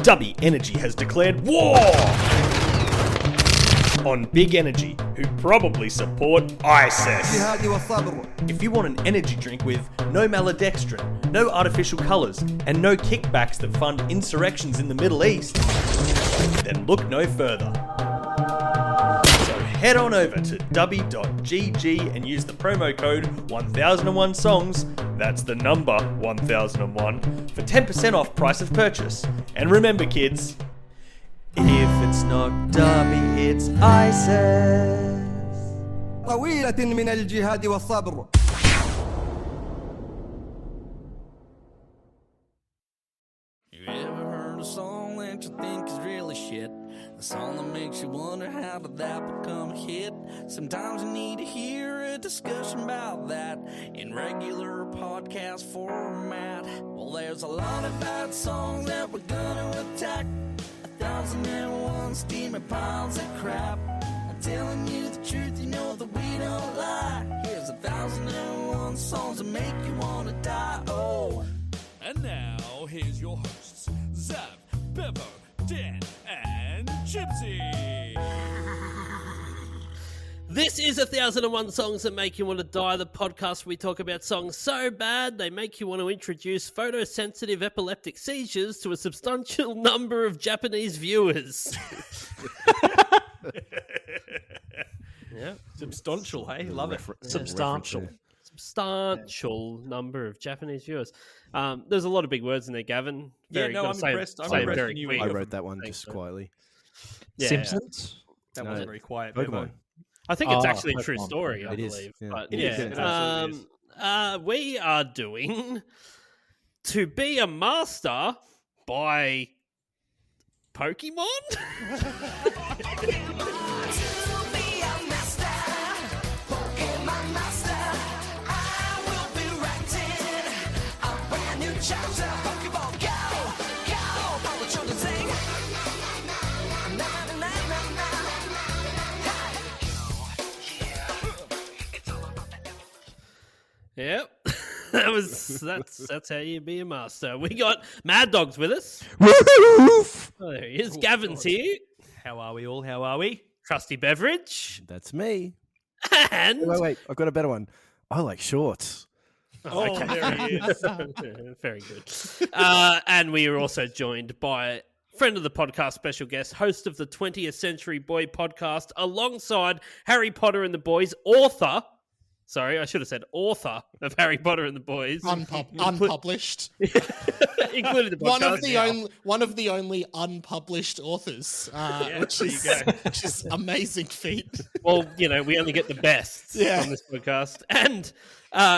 Dubby Energy has declared war on Big Energy, who probably support ISIS. If you want an energy drink with no maltodextrin, no artificial colours, and no kickbacks that fund insurrections in the Middle East, then look no further. So head on over to dubby.gg and use the promo code 1001songs, that's the number 1001, for 10% off price of purchase. And remember kids, if it's not Dubby, it's ISIS. طويلة من الجهاد والصبر. You ever heard a song that you think is really shit? A song that makes you wonder how did that become a hit? Sometimes you need to hear a discussion about that in regular podcast format. Well, there's a lot of bad songs that we're gonna attack. 1001 steaming piles of crap. I'm telling you the truth, you know that we don't lie. Here's 1001 songs that make you wanna die. Oh, and now here's your hosts, Zav, Beppo, Dan, and Gypsy. This is 1001 Songs That Make You Want to Die, the podcast where we talk about songs so bad they make you want to introduce photosensitive epileptic seizures to a substantial number of Japanese viewers. Yeah, substantial, hey? Love it. Substantial number of Japanese viewers. There's a lot of big words in there, Gavin. I'm impressed. I'm impressed. I wrote that one just quietly. Yeah. Simpsons? That wasn't very quiet. Pokemon. I think it's actually a true story, I It is, believe. yeah. But It is. we are doing To Be a Master by Pokémon? Yep. That's how you be a master. We got Mad Dog's with us. Oh, there he is. Gavin's here. How are we all? How are we? Trusty Beverage. That's me. And Wait. I've got a better one. I like shorts. Oh, there he is. very good. And we are also joined by friend of the podcast, special guest, host of the 20th Century Boy podcast, alongside Harry Potter and the Boys, author. Sorry, I should have said author of Harry Potter and the Boys. Unpublished. Including the podcast. One of the only unpublished authors, which is amazing feat. Well, we only get the best on this podcast. And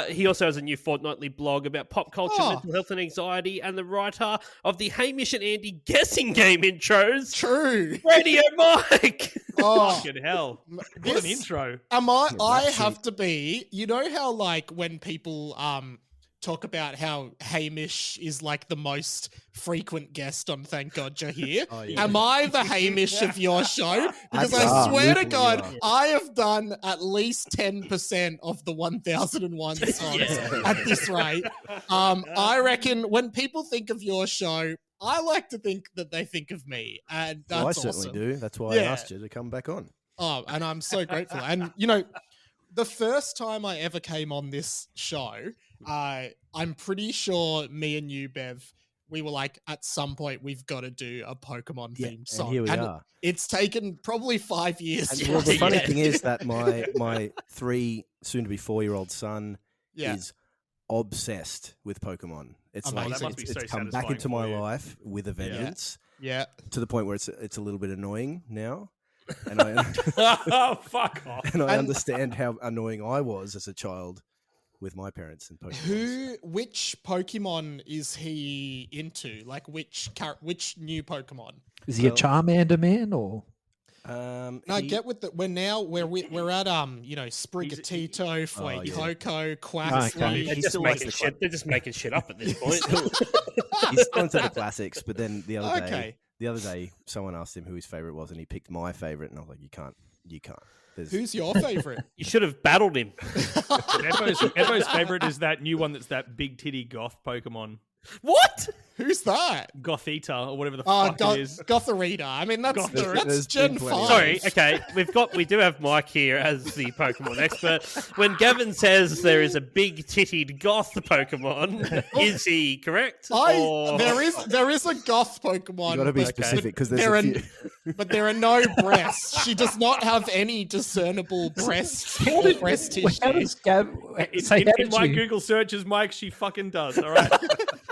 he also has a new fortnightly blog about pop culture, mental health and anxiety, and the writer of the Hamish and Andy guessing game intros. True. Radio Mike. Fucking hell. What an intro. I have to be, how like when people talk about how Hamish is like the most frequent guest on Thank God You're Here. Am I the Hamish of your show? Because I swear to God, I have done at least 10% of the 1001 songs at this rate. I reckon when people think of your show, I like to think that they think of me. And that's I certainly do. That's why I asked you to come back on. Oh, and I'm so grateful. And, the first time I ever came on this show, I'm pretty sure me and you, Bev, we were like, at some point, we've got to do a Pokemon themed song. And here we are. It's taken probably 5 years. And well, the funny thing is that my 3, soon to be 4-year-old son is obsessed with Pokemon. It's amazing. like it's come back into my life with a vengeance. Yeah. To the point where it's a little bit annoying now. And Fuck off. And I understand how annoying I was as a child with my parents and Pokemon. Which Pokemon is he into? Like which new Pokemon? Is he a Charmander man or? Get with that. We're at Sprigatito, Fuecoco, Quaxley. They're just making shit up at this point. He's still into the classics, but then the other day, someone asked him who his favorite was, and he picked my favorite, and I was like, "You can't." Who's your favorite? You should have battled him. Evo's favorite is that new one that's that big titty goth Pokemon. What? Who's that? Gothita or whatever the Oh, fuck it is. Gotharita. I mean, that's There's Gen been plenty. 5. Sorry, okay. We do have Mike here as the Pokemon expert. When Gavin says there is a big tittied goth Pokemon, is he correct? Or- There is a goth Pokemon. You got to be but- specific because there's there a are, few. but there are no breasts. She does not have any discernible breast or breast tissue. How does Gav? So how In did my you? Google searches, Mike, she fucking does. All right.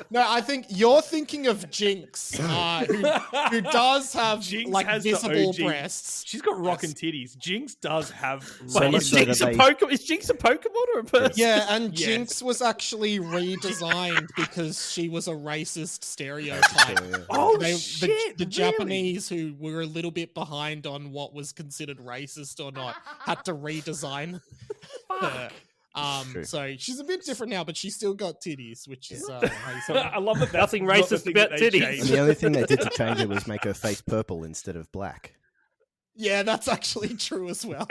No, I think you're thinking of Jinx, who does have Jinx like has the visible OG. breasts. She's got rockin' titties. Jinx does have. So Wait, much is so Jinx a that they- Pokemon? Is Jinx a Pokemon or a person? Yeah, and Yes. Jinx was actually redesigned because she was a racist stereotype. Oh The shit! the really? Japanese, who were a little bit behind on what was considered racist or not, had to redesign her. True. So she's a bit different now, but she's still got titties, which is I love that. That's Nothing not the racist thing about that they titties. And changed. the only thing they did to change it was make her face purple instead of black. yeah, that's actually true as well.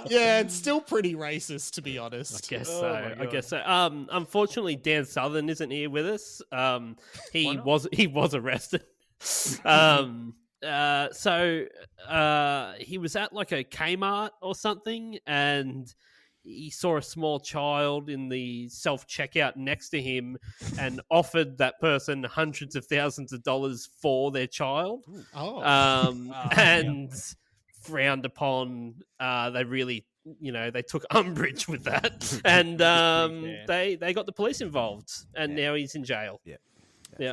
Yeah, it's still pretty racist, to be honest. I guess Oh so. my I God. guess so. Unfortunately, Dan Southern isn't here with us. He not? was arrested. He was at like a Kmart or something, and he saw a small child in the self checkout next to him, and offered that person hundreds of thousands of dollars for their child. Oh, And frowned upon. They really, they took umbrage with that, and they got the police involved, and now he's in jail. Yeah.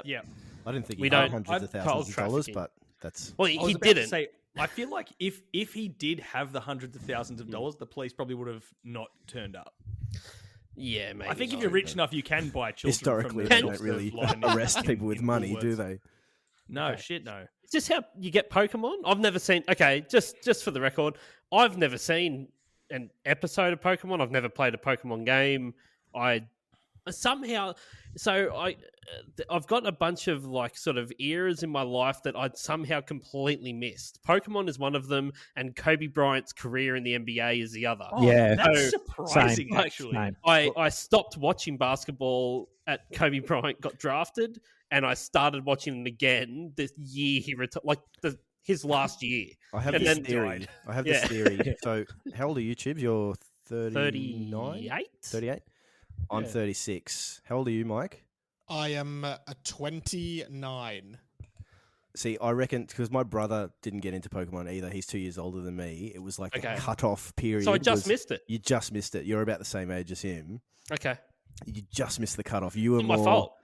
Yeah. I didn't think We he had don't- hundreds of child thousands of dollars, trafficking. but that's Well, I he was about didn't. to say, I feel like if he did have the hundreds of thousands of dollars, the police probably would have not turned up. Yeah, maybe. I think if not. you're rich enough, you can buy children. historically from they the don't shops really that line in- arrest people with in money, do Woolworths. they? No, Okay. shit, no. Is this how you get Pokemon? I've never seen. Okay, just for the record, I've never seen an episode of Pokemon. I've never played a Pokemon game. I've got a bunch of like sort of eras in my life that I'd somehow completely missed. Pokemon is one of them, and Kobe Bryant's career in the NBA is the other. Yeah. That's So, surprising, same. actually. Same. I stopped watching basketball at Kobe Bryant got drafted, and I started watching it again this year he retired, his last year. I have And this then theory. died. I have this Yeah. theory. So, how old are you, Chibs? You're 39? 38? 38? I'm Yeah. 36. How old are you, Mike? I am a 29. See, I reckon because my brother didn't get into Pokemon either. He's 2 years older than me. It was like Okay. the cut-off period. So I just was- missed it. You just missed it. You're about the same age as him. Okay. You just missed the cutoff. You were Not my more. fault.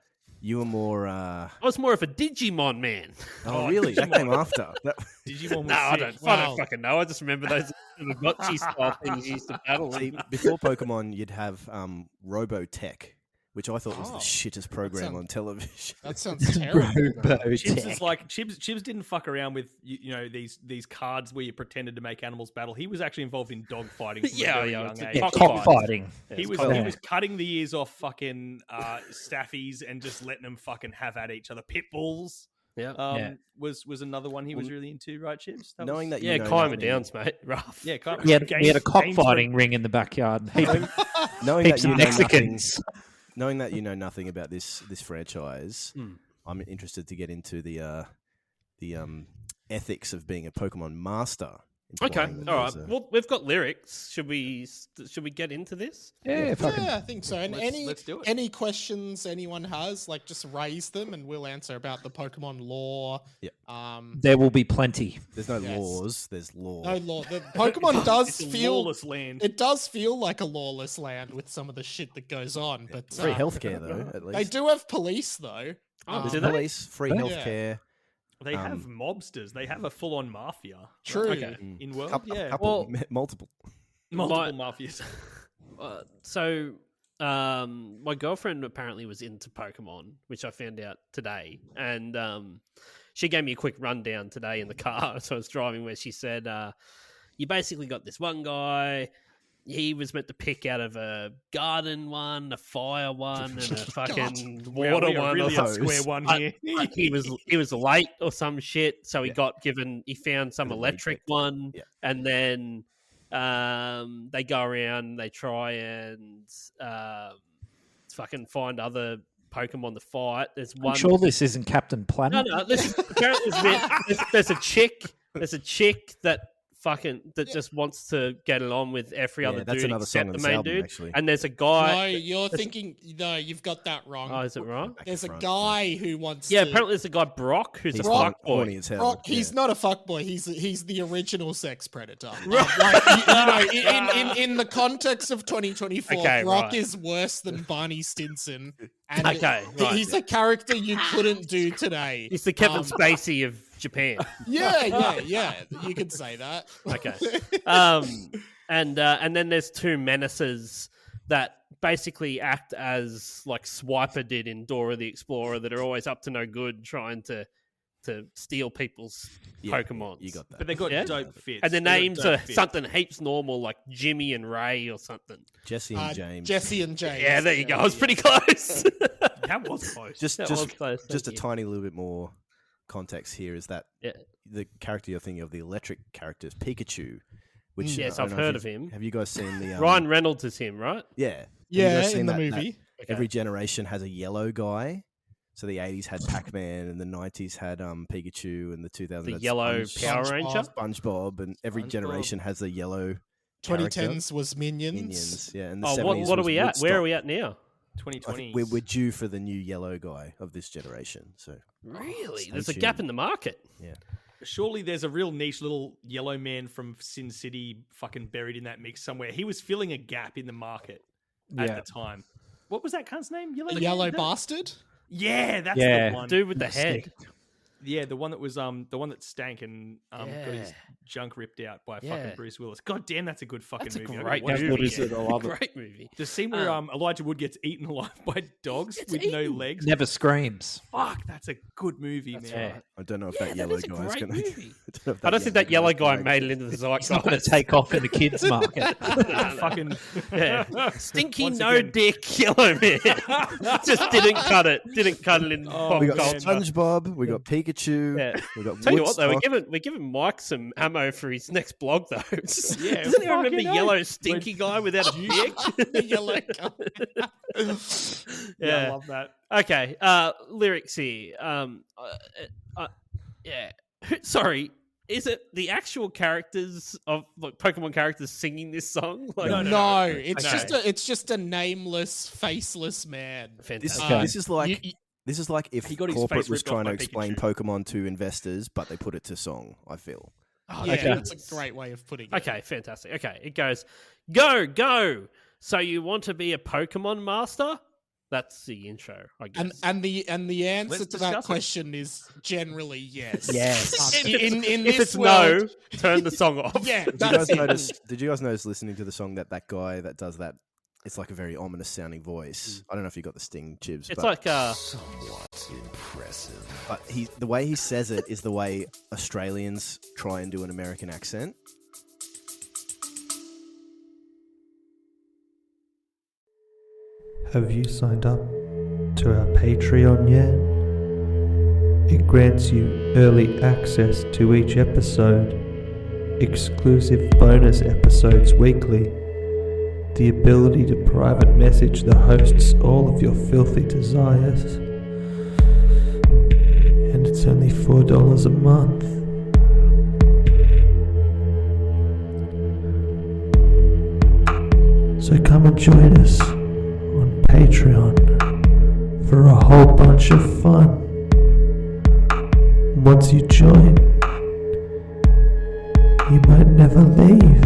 You were more. I was more of a Digimon man. Oh, really? That came after. Digimon was No, I sick. don't Wow. fucking know. I just remember those Tamagotchi style things you used to battle. See, before Pokemon, you'd have Robotech, which I thought was the Oh, shittest program sounds- on television. That sounds terrible. Chibs is like Chibs didn't fuck around with these cards where you pretended to make animals battle. He was actually involved in dog fighting from a very young it's a age. cock Cockfighting. He was cockfighting. he was cutting the ears off fucking staffies and just letting them fucking have at each other. Pit bulls Yeah. Yeah. was another one he was really into, right, Chibs? Knowing that Yeah, you know Climber nothing- Downs, mate. Rough. Yeah, We had a cockfighting ring in the backyard. knowing Heaps that you of know nothing, Mexicans. knowing that you know nothing about this franchise, Hmm. I'm interested to get into the ethics of being a Pokemon master. Okay. implying that All right. there's a- Well, we've got lyrics. Should we get into this? Yeah, fucking. Yeah, I think so. And Let's do it. any questions anyone has, like just raise them and we'll answer about the Pokemon lore. Yeah. There will be plenty. There's no Yes. laws. There's law. No law. The Pokemon does It's a feel lawless land. it does feel like a lawless land with some of the shit that goes on, but Free healthcare though, at least. they do have police though. Oh, There's do they? police, free Yeah. healthcare. They have mobsters. They have a full-on mafia. True. Okay. In world, Couple, yeah, couple, Well- multiple. multiple mafias. My girlfriend apparently was into Pokemon, which I found out today, and she gave me a quick rundown today in the car. So I was driving, where she said, "You basically got this one guy. He was meant to pick out of a garden one, a fire one, and a fucking Wow, water we are one. really or a something. square one But- here. but he was late or some shit, so he found some Bit of electric reject. one, Yeah. and then they go around, they try and fucking find other Pokemon to fight. There's I'm one. sure this isn't Captain Planet. No. Apparently there's a chick. There's a chick that just wants to get it on with every other that's dude another song except on the this main album, dude. actually. And there's a guy. No, you've got that wrong. Oh, is it wrong? There's a guy who wants Yeah, to... apparently there's a guy Brock who's a Brock- horny fuckboy. as hell. Brock, he's Yeah. not a fuckboy. He's the original sex predator. Like, in the context of 2024, Okay, Brock right. is worse than Barney Stinson. And Okay, right. he's a character you couldn't do today. He's the Kevin Spacey of Japan. Yeah. You could say that. Okay. And then there's two menaces that basically act as like Swiper did in Dora the Explorer, that are always up to no good, trying to steal people's Pokemon. You got that. But they got Yeah? dope fits. And their They got names dope are fits. something heaps normal, like Jimmy and Ray or something. Jesse and James. Jesse and James. Yeah, there you go. I was pretty close. That was close. Just That was close, just a thank you. tiny little bit more context here is that Yeah. the character you're thinking of, the electric character, is Pikachu. Which Yes, I I've don't know if heard of you've- him. Have you guys seen the Ryan Reynolds is him, right? Yeah. Have you Yeah, guys seen in the that movie. every generation has a yellow guy. So the 80s had Pac-Man, and the 90s had Pikachu, and the 2000s The had yellow Power SpongeBob. Ranger. SpongeBob, and every SpongeBob. generation has a yellow 2010s was Minions. Minions. Yeah, and the Oh, 70s what are was we at? Where are Woodstock. we at now? I 2020. think we're due for the new yellow guy of this generation. So Really? stay There's a gap tuned. in the market. yeah, Surely there's a real niche little yellow man from Sin City fucking buried in that mix somewhere. He was filling a gap in the market at Yeah. the time. What was that cunt's name? Yellow Yellow Man? Bastard. Yeah, that's Yeah. the one. Dude with the head. Yeah, the one that was the one that stank and got his Yeah. junk ripped out by Yeah. fucking Bruce Willis. God damn, that's a good fucking That's a movie. I great gotta watch movie. it again. I love it. Great movie. The scene where Elijah Wood gets eaten alive by dogs Gets with no eaten. legs. Never screams. Fuck, that's a good movie, That's man. right. I don't know if Yeah, that that yellow is a guy is great going movie. to. I don't think that yellow guy made it into the It's not going to zeitgeist. take off in the kids' market. Fucking Yeah. Stinky Once no again. dick yellow man. Just didn't cut it. Didn't cut it in pop We got culture. SpongeBob. We got Pikachu. Yeah. We got Tell you what, though, Woodstock. we're giving Mike some ammo for his next blog, though. Yeah, Doesn't anyone remember fucking yellow stinky guy without a dick? The yellow guy. yeah, I love that. Okay, lyrics here. Yeah. Sorry, is it the actual characters of like Pokemon characters singing this song? Like, No, it's Okay. just a nameless, faceless man. This, fantastic. Okay. this is like You- this is like if He got his corporate face was ripped off trying to by explain Pikachu. Pokemon to investors, but they put it to song. I feel. Oh, yeah, okay. that's a great way of putting it. Okay, fantastic. Okay, it goes, go. So you want to be a Pokemon master? That's the intro, I guess. And the answer Let's to that discuss it. question is generally yes. Yes. In if this it's world, no, turn the song off. yeah, Did you that's guys it. notice? Did you guys notice listening to the song that guy that does that? It's like a very ominous sounding voice. I don't know if you got the sting, Chibs. It's but, like but the way he says it is the way Australians try and do an American accent. Have you signed up to our Patreon yet? It grants you early access to each episode, exclusive bonus episodes weekly, the ability to private message the hosts all of your filthy desires, and it's only $4 a month. So come and join us on Patreon for a whole bunch of fun. Once you join, you might never leave.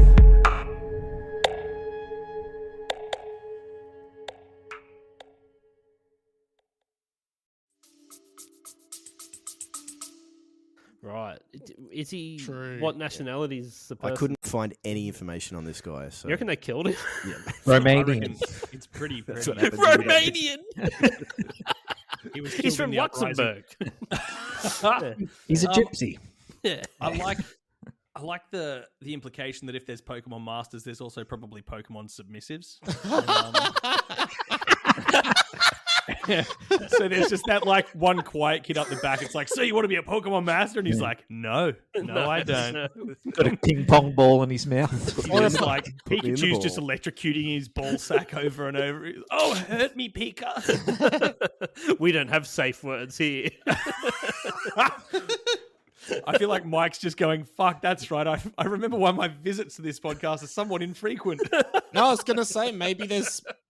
right. Is he? True. What nationality is the I person? couldn't find any information on this guy. So You reckon they killed him? yeah. I Romanian. reckon it's pretty. That's pretty. what happened. Romanian. He was He's killed in from the uprising. Luxembourg. He's a gypsy. Yeah. I like the implication that if there's Pokemon Masters, there's also probably Pokemon Submissives. And, So there's just that like one quiet kid up the back. It's like, so you want to be a Pokemon master? And he's like, no, I don't. Got a ping pong ball in his mouth. Or it's like me in the Pikachu's just ball. electrocuting his ball sack over and over. Oh, hurt me, Pika. We don't have safe words here. I feel like Mike's just going, fuck, that's right. I remember why my visits to this podcast are somewhat infrequent. No, I was gonna say maybe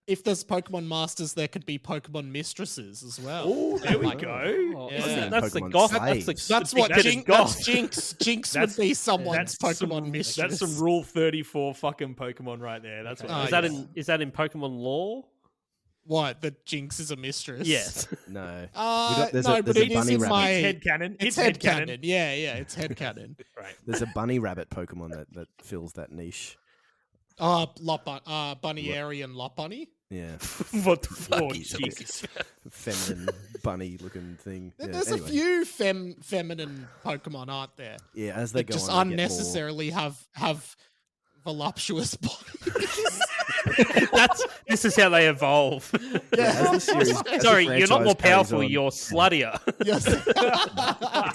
if there's Pokemon masters, there could be Pokemon mistresses as well. Oh, there we Like, go. Yeah. That's the Pokemon goth. slaves. That's what That's Jinx. goth. That's Jinx. Jinx would That's- be someone's That's Pokemon some, mistress. That's some Rule 34 fucking Pokemon right there. That's what Oh, Is that that is. in Pokemon lore? What? That Jinx is a mistress? Yes. No. There's there's a but it is bunny in rabbit. my Head cannon. It's head canon. Yeah, it's head canon. Right. There's a bunny rabbit Pokemon that fills that niche. Bunny Airy and Lot Bunny. Yeah. What the fuck? Oh, He's a Jesus. feminine bunny looking thing. Yeah, There's anyway. a few feminine Pokemon, aren't there? Yeah, as they That go just on, they get more- unnecessarily have voluptuous bodies. This is how they evolve. as the series- as the Sorry, you're not more franchise carries powerful. on- You're sluttier. Yes.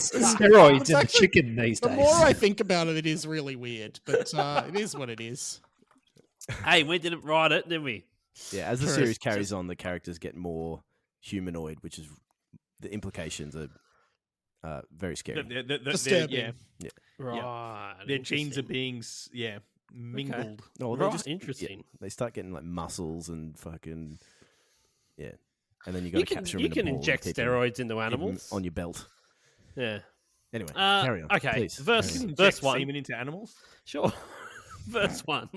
Steroids It's in the actually- chicken these The days. more I think about it, it is really weird, but it is what it is. Hey, we didn't write it, did we? Yeah, as the True. series carries on, the characters get more humanoid, which is the implications are very scary. Disturbing. Yeah, Right. their genes are interesting. being mingled. No, Right, interesting. They start getting like muscles and fucking and then you got You to can capture them you in a can ball and inject keep them- steroids into keep them animals. on your belt. Yeah. Anyway, Uh, carry on. okay, please, verse- carry on. Inject Verse one. semen into animals. Sure. Verse 1.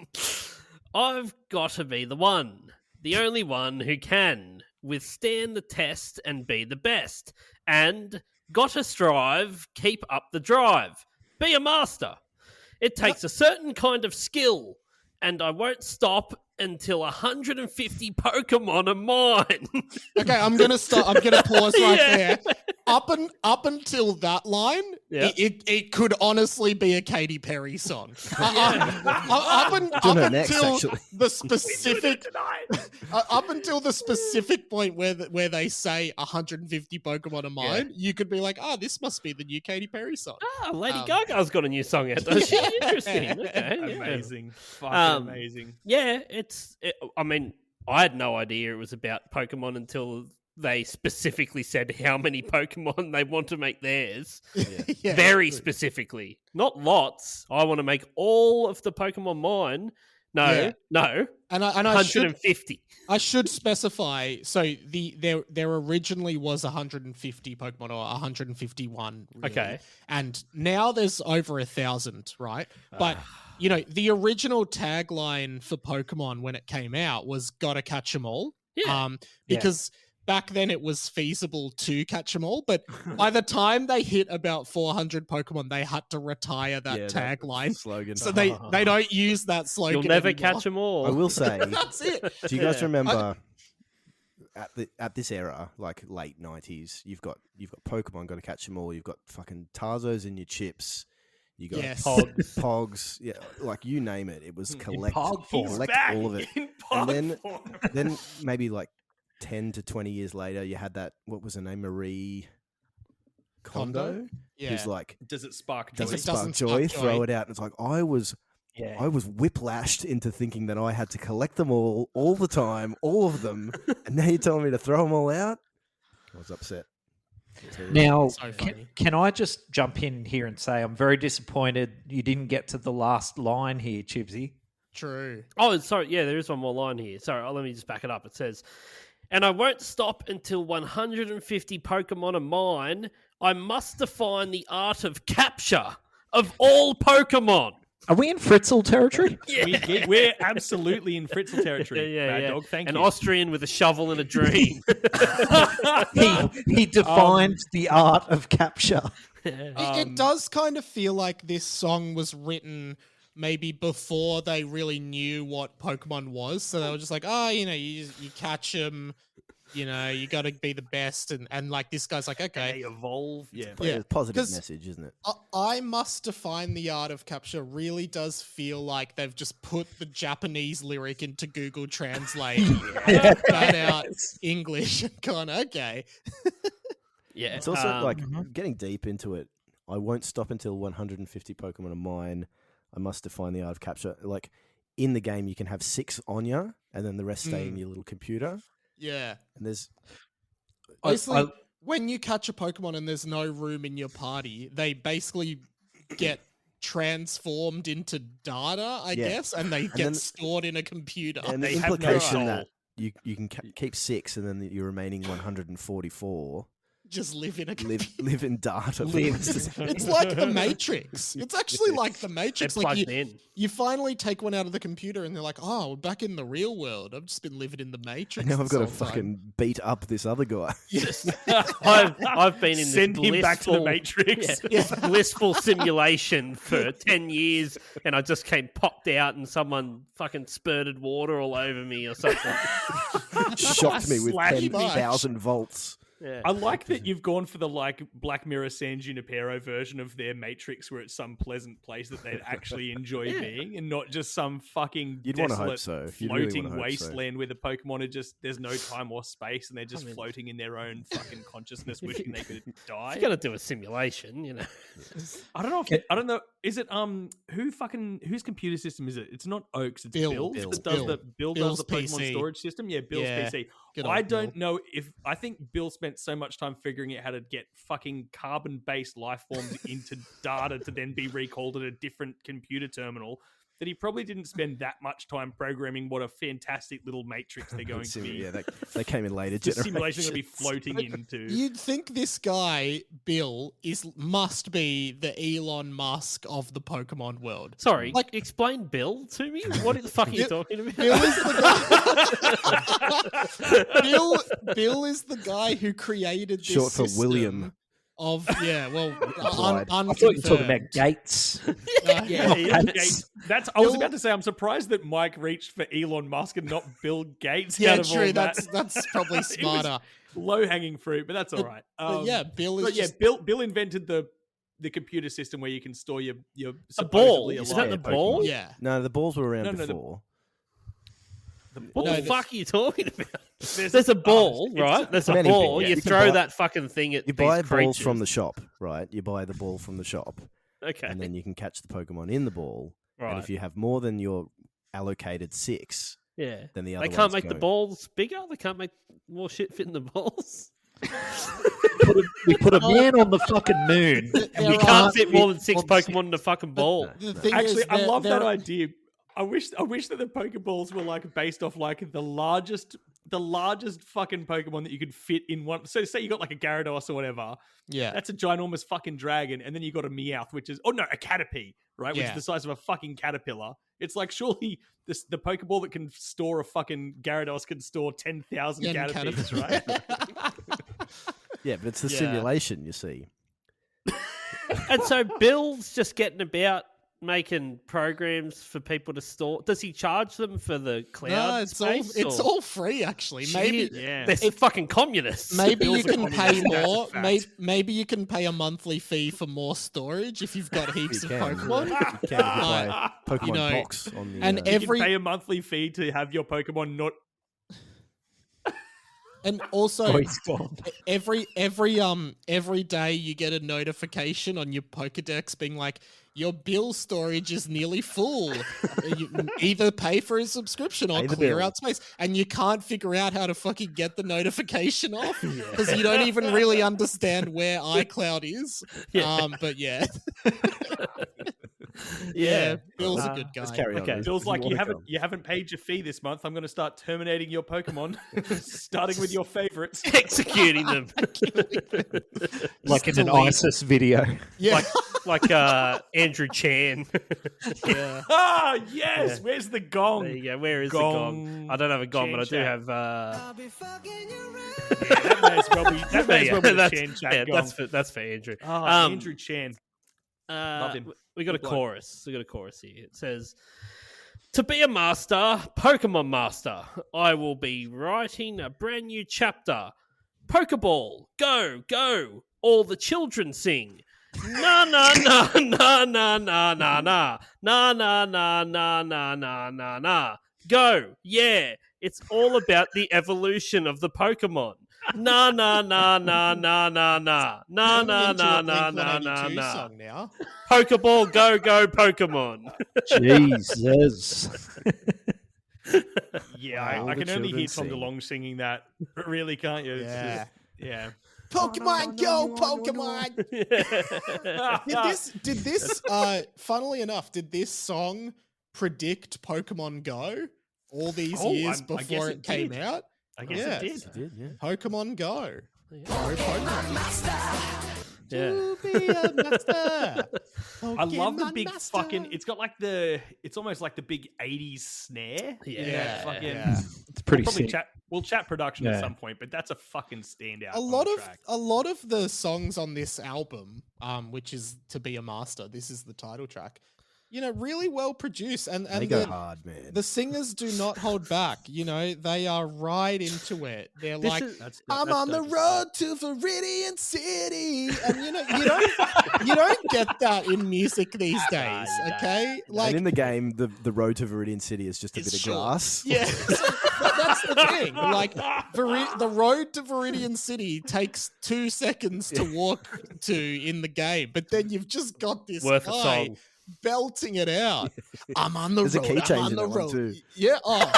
I've got to be the one, the only one who can withstand the test and be the best. And gotta strive, keep up the drive. Be a master. It takes a certain kind of skill, and I won't stop until 150 Pokemon are mine. Okay, I'm gonna stop. I'm gonna pause right Yeah. there. Up until that line, Yeah. it could honestly be a Katy Perry song. Doing it next, until actually. the specific, up until the specific point where they say 150 Pokemon are mine, you could be like, this must be the new Katy Perry song. Ah, Lady Gaga's got a new song out, does she? Interesting. Okay, yeah. Amazing. Fucking amazing. Yeah, I mean, I had no idea it was about Pokemon until they specifically said how many Pokemon they want to make theirs. Yeah. Very specifically. Not lots. I want to make all of the Pokemon mine. No, Yeah. no. And I should 150. I should specify. So there originally was 150 Pokemon or 151. Really, Okay. and now there's over 1,000, right? But the original tagline for Pokemon when it came out was "Gotta catch 'em all." Yeah. Because back then it was feasible to catch them all, but by the time they hit about 400 Pokemon, they had to retire that Yeah, tagline. slogan. So they don't use that slogan. You'll never anymore. catch them all. I will say, That's it. do you guys Yeah. remember at this era, like late 90s, you've got Pokemon, got to catch them all. You've got fucking Tarzos in your chips. You got Yes. Pogs, yeah, like you name it. It was collect Pog form. collect Back all of it. in And pod form. Then maybe like 10 to 20 years later, you had that, what was her name, Marie Kondo, Yeah. who's like, Does it spark joy? does it doesn't spark spark joy? joy. Throw it out. It's like I was Yeah. whiplashed into thinking that I had to collect them all the time, all of them, and now you're telling me to throw them all out. I was upset. Now, So funny. can I just jump in here and say I'm very disappointed you didn't get to the last line here, Chibsy. True. Oh, sorry. Yeah, there is one more line here. Sorry, let me just back it up. It says, and I won't stop until 150 Pokemon are mine. I must define the art of capture of all Pokemon. Are we in Fritzl territory? We're absolutely in Fritzl territory. Mad Dog, thank An you. Austrian with a shovel and a dream. he defined the art of capture. It does kind of feel like this song was written maybe before they really knew what Pokemon was. So they were just like, you catch them. You know, you got to be the best, and like this guy's like, okay, They evolve. Yeah. It's a positive 'cause message, isn't it? I must define the art of capture really does feel like they've just put the Japanese lyric into Google Translate, cut out English, and gone, okay. Yeah. It's also like getting deep into it. I won't stop until 150 Pokemon are mine. I must define the art of capture. Like in the game, you can have 6 on you, and then the rest stay in your little computer. Yeah. And there's basically when you catch a Pokemon and there's no room in your party, they basically get transformed into data, I guess, and they get then, stored in a computer. And the They have no implication soul. that you can keep 6, and then your remaining 144 just live in a computer. live in data. It's like the Matrix. It's actually like the Matrix. They're Like plugged in. you finally take one out of the computer and they're like, oh, we're back in the real world. I've just been living in the Matrix. And now I've this got to whole time." fucking beat up this other guy. I've been in Send this him back to the blissful- Matrix. this blissful simulation for 10 years, and I just came popped out and someone fucking spurted water all over me or something. Shocked me with Slash 10,000 volts. Yeah. I like that you've gone for the like Black Mirror San Junipero version of their Matrix, where it's some pleasant place that they'd actually enjoy being, and not just some fucking You'd wanna desolate hope so. You'd really floating wanna hope so. wasteland where the Pokemon are just there's no time or space, and they're just floating in their own fucking consciousness, wishing they could die. You got to do a simulation, you know. I don't know. I don't know. Is it whose computer system is it? It's not Oaks. It's Bill. Bill's. That does Bill's does the Pokemon PC. storage system. Yeah, Bill's Yeah. PC. Good I old don't Bill. know if I think Bill spent so much time figuring out how to get fucking carbon-based life forms into data to then be recalled at a different computer terminal that he probably didn't spend that much time programming what a fantastic little matrix they're going to be. Yeah, they came in later The simulation going to be generations. floating into. You'd think this guy, Bill, must be the Elon Musk of the Pokemon world. Sorry, Like- explain Bill to me. What the fuck are you talking about? Bill is the guy. Bill is the guy who created this Short for system William. Of Applied. I thought you were talking about unconfirmed. Gates. Yeah, Gates. Gates. I was about to say, I'm surprised that Mike reached for Elon Musk and not Bill Gates. Yeah, out of all true. that. That's probably smarter. Low hanging fruit, but that's all right. But yeah, Bill is But yeah, just Bill invented the computer system where you can store your The ball. supposedly Is alive that the Pokemon. ball? yeah. No, the balls were around No, no, before. What No, the the- fuck are you talking about? There's- There's a ball, it's- right? There's a many ball. things, yeah. You You can throw buy- that fucking thing at You these buy balls from creatures. the shop, right? You buy the ball from the shop, Okay. and then you can catch the Pokemon in the ball. Right. And if you have more than your allocated 6, Yeah. then the other They can't ones make the go. balls bigger? They can't make more shit fit in the balls? We put a man on the fucking moon. There You are- can't fit more than 6 on six. Pokemon in a fucking ball. The thing Actually, is, I love there that are- idea. I wish that the Pokeballs were like based off like the largest fucking Pokemon that you could fit in one. So say you got like a Gyarados or whatever. Yeah. That's a ginormous fucking dragon, and then you got a Meowth, which is a Caterpie, right? Which Yeah. is the size of a fucking caterpillar. It's like surely the Pokeball that can store a fucking Gyarados can store 10,000 Yeah, Caterpies, Caterpie. right? Yeah, but it's the Yeah. simulation, you see. And so Bill's just getting about making programs for people to store. Does he charge them for the cloud No, it's space? all free actually. Maybe Yeah. They're fucking communists. maybe Bill's you a can communist, pay that's a more. fact. Maybe you can pay a monthly fee for more storage if you've got heaps You of can. Pokemon. You can if you buy Pokemon You know, box on the. and You every- can pay a monthly fee to have your Pokemon not. And also, Oh, he's gone. every day you get a notification on your Pokedex being like, your bill storage is nearly full. You either pay for a subscription or Pay the clear bill. out space. And you can't figure out how to fucking get the notification off because you don't even really understand where iCloud is. Yeah. But yeah. Yeah. Bill's a good guy. Let's carry on. Okay. Liz. Bill's like, wanna you come. haven't paid your fee this month. I'm going to start terminating your Pokemon, starting with your favorites. Executing them. Like in an delete. ISIS video. Yeah. like Andrew Chan. yeah. Ah, yes. Yeah. Where's the gong? There you go. Where is the Gong. gong? I don't have a gong, but I do Chan have. That may as well be. That may as well be the that's, Chan chat yeah, gong. that's for Andrew. Andrew Chan. Love him. We got a Good bloke. chorus. We got a chorus here. It says, To be a master, Pokemon master, I will be writing a brand new chapter. Pokeball, go, go, all the children sing. Na na na na na na na na na na na na na na na na. Go, yeah, it's all about the evolution of the Pokemon. Na na na na na na na na na na na na na na. Song now. Pokeball, go, go, Pokemon. Jesus. Yeah, All I the can only hear children Tom sing. DeLonge singing that. Really, can't you? It's Yeah. just, yeah. Pokemon Go, Pokemon. Did this funnily enough, did this song predict Pokemon Go all these years I guess before it it came did. out? I guess Yeah. it did. It did, yeah. Pokemon Go. Go Pokemon. Yeah. To be a master. I love the Pokemon big master. fucking. It's got like it's almost like the big '80s snare. Yeah, fucking. yeah. It's pretty We'll probably sick. we'll chat production at Yeah. some point, but that's a fucking standout. A lot of the songs on this album, which is To Be a Master, this is the title track, really well produced, and They go hard, man. the singers do not hold back. They are right into it. They're This like, is- I'm on the road to Viridian City, and you don't get that in music these days. Okay, and in the game, the road to Viridian City is just a It's bit of short. grass. yeah, that's the thing. Like the road to Viridian City takes 2 seconds to walk to in the game, but then you've just got this Worth a guy song. belting it out. I'm on the There's a road. key I'm change on in the that one road. too. Yeah. Oh,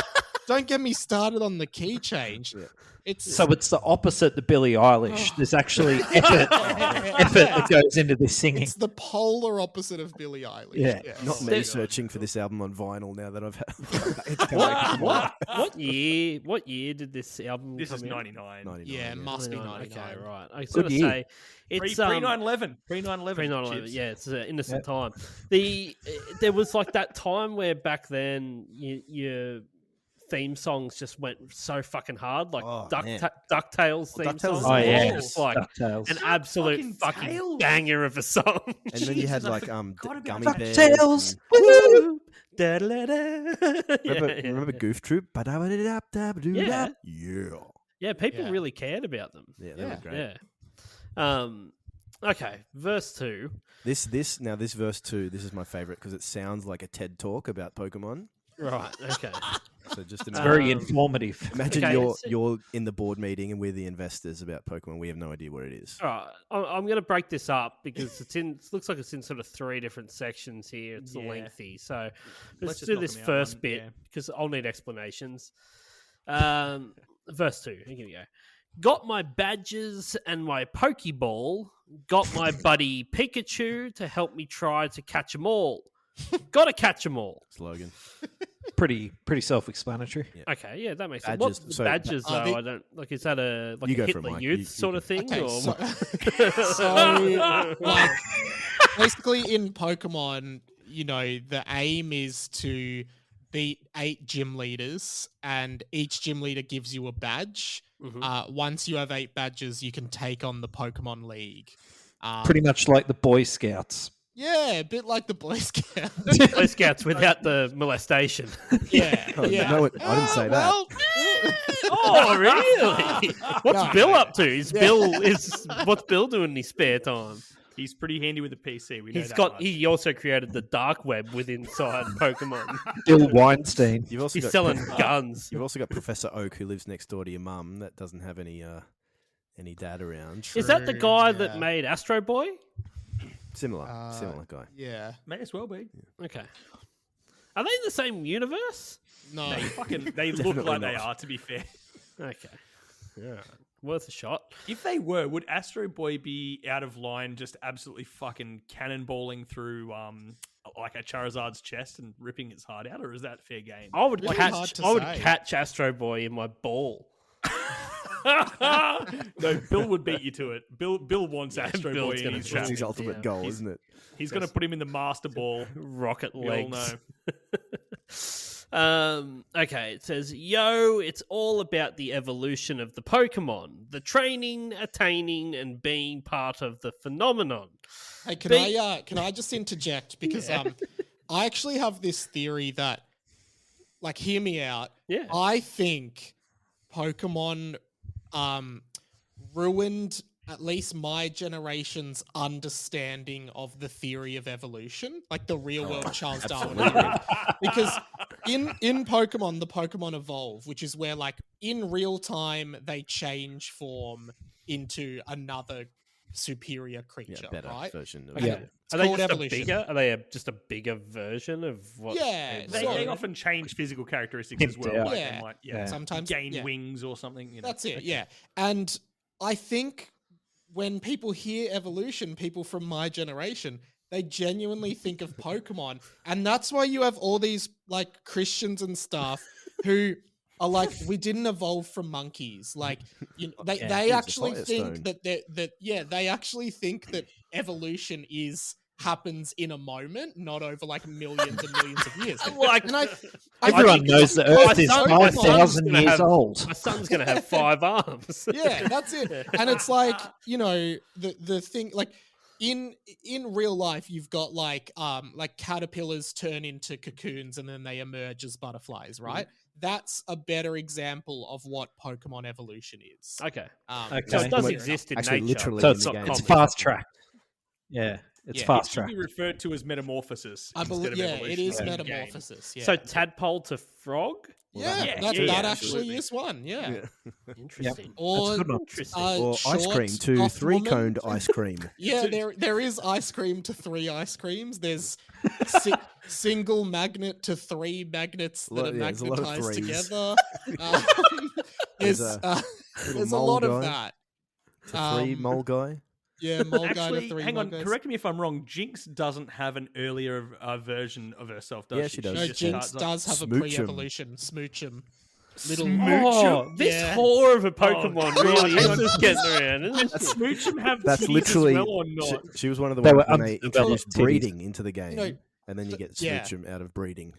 don't get me started on the key change. Yeah. It's So it's the opposite to Billie Eilish. There's actually effort that goes into this singing. it's the polar opposite of Billie Eilish. Yeah. Not So me good. searching for this album on vinyl now that I've What year did this album This come is in? 99. 99, Yeah, must be 99, 99. Okay, right. I was Good going to year. say it's Pre 9/11. Pre 9/11. Pre 9/11, yeah, it's an innocent time. There was like that time where back then your theme songs just went so fucking hard, like Oh, man. DuckTales theme DuckTales song. is Oh yeah, It's like DuckTales. an absolute fucking Tails. banger of a song. And then you had Jesus, I like forgot about gummy that. bears. DuckTales. and- Woo! Remember Goof Troop? Yeah. Yeah. Yeah, people Yeah. really cared about them. Yeah, they were Yeah. great. Yeah. Okay, verse 2. This verse 2, this is my favorite because it sounds like a TED talk about Pokemon. Right, okay. So just It's very Um, informative. imagine okay, you're in the board meeting and we're the investors about Pokemon. We have no idea what it is. All right, I'm going to break this up because it looks like it's in sort of 3 different sections here. It's Yeah. lengthy. So Let's let's just do knock this them out first one, bit yeah. because I'll need explanations. Verse 2, here we go. Got my badges and my Pokeball. Got my buddy Pikachu to help me try to catch them all. Gotta catch them all. Slogan. Pretty self-explanatory. Okay, yeah, that makes Badges. sense. So- What badges, Are though? they- I don't like. Is that a like You a go for it, Hitler Mike. Youth You sort of thing? Okay, or so, what? so like basically in Pokemon, the aim is to beat 8 gym leaders, and each gym leader gives you a badge. Mhm. Once you have 8 badges, you can take on the Pokemon League. Pretty much like the Boy Scouts. Yeah, a bit like the Boy Scouts. Boy Scouts without the molestation. yeah, Oh, yeah. no, I didn't say that. Well, Oh, really? What's No. Bill up to? What's Bill doing in his spare time? He's pretty handy with a PC. We know He's that got. much. He also created the dark web with inside Pokemon. Bill Weinstein. You've also He's got selling guns. You've also got Professor Oak who lives next door to your mum that doesn't have any dad around. Is that the True, guy yeah. that made Astro Boy? Similar guy. yeah. May as well be. Okay. Are they in the same universe? No. They look Definitely like they not. are, to be fair. Okay. Yeah. Worth a shot. If they were, would Astro Boy be out of line, just absolutely fucking cannonballing through like a Charizard's chest and ripping its heart out, or is that fair game? I would Really hard catch. to I would say. catch Astro Boy in my ball. No, Bill would beat you to it. Bill wants Astro Bill's Boy in gonna his try. That's trap. his ultimate goal, isn't it? He's going to put him in the Master Ball. Rocket We all legs. know. Okay, it says, yo, it's all about the evolution of the Pokemon, the training, attaining, and being part of the phenomenon. Hey, can Be- I just interject because I actually have this theory that like, hear me out. Yeah. I think Pokemon ruined at least my generation's understanding of the theory of evolution, like the real world Charles Darwin theory. Because in Pokemon, the Pokemon evolve, which is where, like, in real time they change form into another superior creature, better right? version of Okay. it. Are they called just evolution. Are they just a bigger version of what? Yeah, They, so- they often change physical characteristics as well. Yeah. Like Yeah. they might, Sometimes gain yeah. wings or something. You know. That's it, Okay. yeah. And I think when people hear evolution, people from my generation, they genuinely think of Pokemon. And that's why you have all these, like, Christians and stuff who are like, we didn't evolve from monkeys. Like, you know, they Here's a actually fire think stone. they actually think that evolution happens in a moment, not over, like, millions and millions of years. Like, And I Everyone think knows the because Earth is my son's 5,000 gonna years have- old. My son's gonna have 5 arms. Yeah, that's it. And it's like, you know, the thing, like, in real life, you've got like caterpillars turn into cocoons and then they emerge as butterflies, right? That's a better example of what Pokemon evolution is. Okay. Okay. So it does Well, exist in actually, nature. literally So in it's, the not game. it's common. fast tracked. Yeah, it's Yeah. It fast should tracked. be referred to as metamorphosis. I believe, instead of yeah, it evolution is in the game. metamorphosis. Yeah, So tadpole to frog. yeah, that- that yeah, actually absolutely. is one. Yeah, Interesting. or That's a good one. Interesting. Or ice short cream to goth 3-coned woman. ice cream. Yeah, there is ice cream to 3 ice creams. There's single magnet to 3 magnets that are There's a lot of magnetized threes. together. There's There's there's a mole lot of guy. that. To 3 mole guy. Yeah, mole guy Actually, to 3 hang on. mole guys. Correct me if I'm wrong. Jinx doesn't have an earlier version of herself, does Yeah, she? she does. No, just Jinx starts does have a Smoochum. pre-evolution. Smoochum. Little Oh, this Yeah. whore of a Pokemon God. really Hang is on. just getting around, isn't it? Smoochum have That's titties literally. as well or not? She was one of the They ones were when they undeveloped introduced titties. breeding into the game, know, and then you get yeah. Smoochum out of breeding.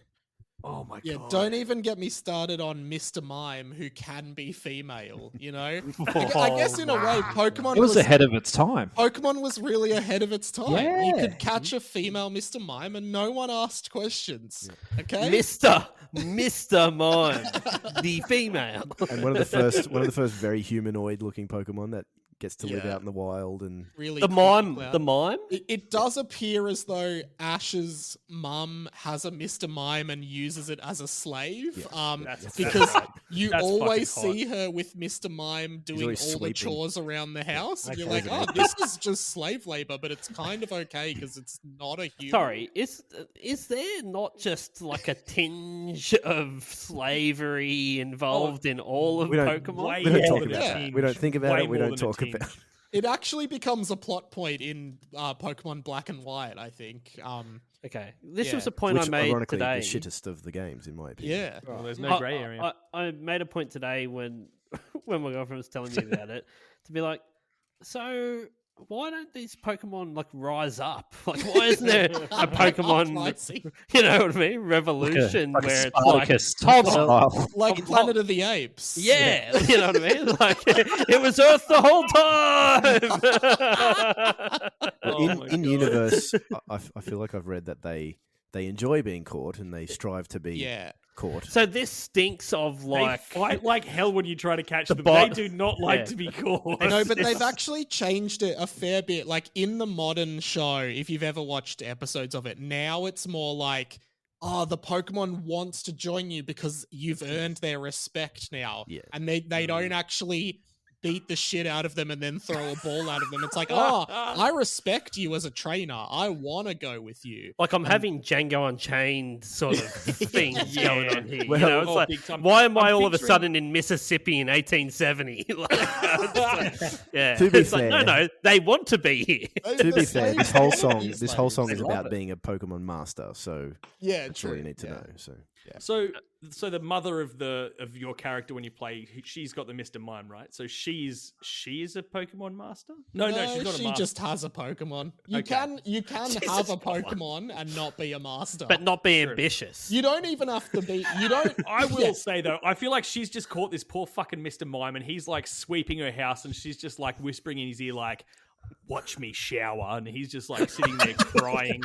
Oh my Yeah, god! don't even get me started on Mr. Mime, who can be female, you know? I guess in a way, Pokemon It was ahead of its time. Pokemon was really ahead of its time. You Yeah. could catch a female Mr. Mime and no one asked questions. Okay? Mr. Mime, the female. And one of the first very humanoid-looking Pokemon that gets to live Yeah. out in the wild and Really The creepy mime. clown. The mime. It does appear as though Ash's mum has a Mr. Mime and uses it as a slave. That's Because right. you That's always fucking see her with Mr. Mime doing all always the sweeping. chores around the house. And you're Okay. like, oh, this is just slave labor, but it's kind of okay because it's not a human. Sorry, is there not just like a tinge of slavery involved in all of We don't- Pokemon? Way we don't more talk than a about that. tinge. We don't think about Way it. We more don't than a talk about tinge. it. It actually becomes a plot point in Pokemon Black and White, I think. Okay, this Yeah. was a point Which, I made ironically, today. the shittest of the games, in my opinion. Yeah. Well, there's no grey area. I made a point today when when my girlfriend was telling me about it to be like, so why don't these Pokemon like rise up? Like, why isn't there a Pokemon? Uprising. You know what I mean? Revolution Like a where Spartacus it's like, hold on. style. Like Planet of the Apes. Yeah, you know what I mean? Like, it was Earth the whole time. Oh my in God. universe, I feel like I've read that they enjoy being caught and they strive to be Yeah. caught. So this stinks of They like fight like hell when you try to catch The them. bot- They do not like Yeah. to be caught. No, but It's- they've actually changed it a fair bit. Like in the modern show, if you've ever watched episodes of it, now it's more like, oh, the Pokemon wants to join you because you've earned their respect now. Yeah. And they don't actually beat the shit out of them and then throw a ball out of them. It's like, oh, I respect you as a trainer. I want to go with you. Like I'm having Django Unchained sort of things going on here. Well, you know, it's oh, like, big time. why am I I'm all of a picturing- sudden in Mississippi in 1870? Like, it's like, yeah, To be it's like, fair- no, they want to be here. To be fair, this whole song is They love about it. being a Pokemon master. So Yeah, that's true. all you need to Yeah. know. So So the mother of your character when you play, she's got the Mr. Mime, right? So she is a Pokemon master? No, she's not a she master. just has a Pokemon. You Okay. can have a Pokemon and not be a master. But not be ambitious. you don't even have to be. You don't. I will Yeah. say though, I feel like she's just caught this poor fucking Mr. Mime, and he's like sweeping her house, and she's just like whispering in his ear, like, "Watch me shower," and he's just like sitting there crying,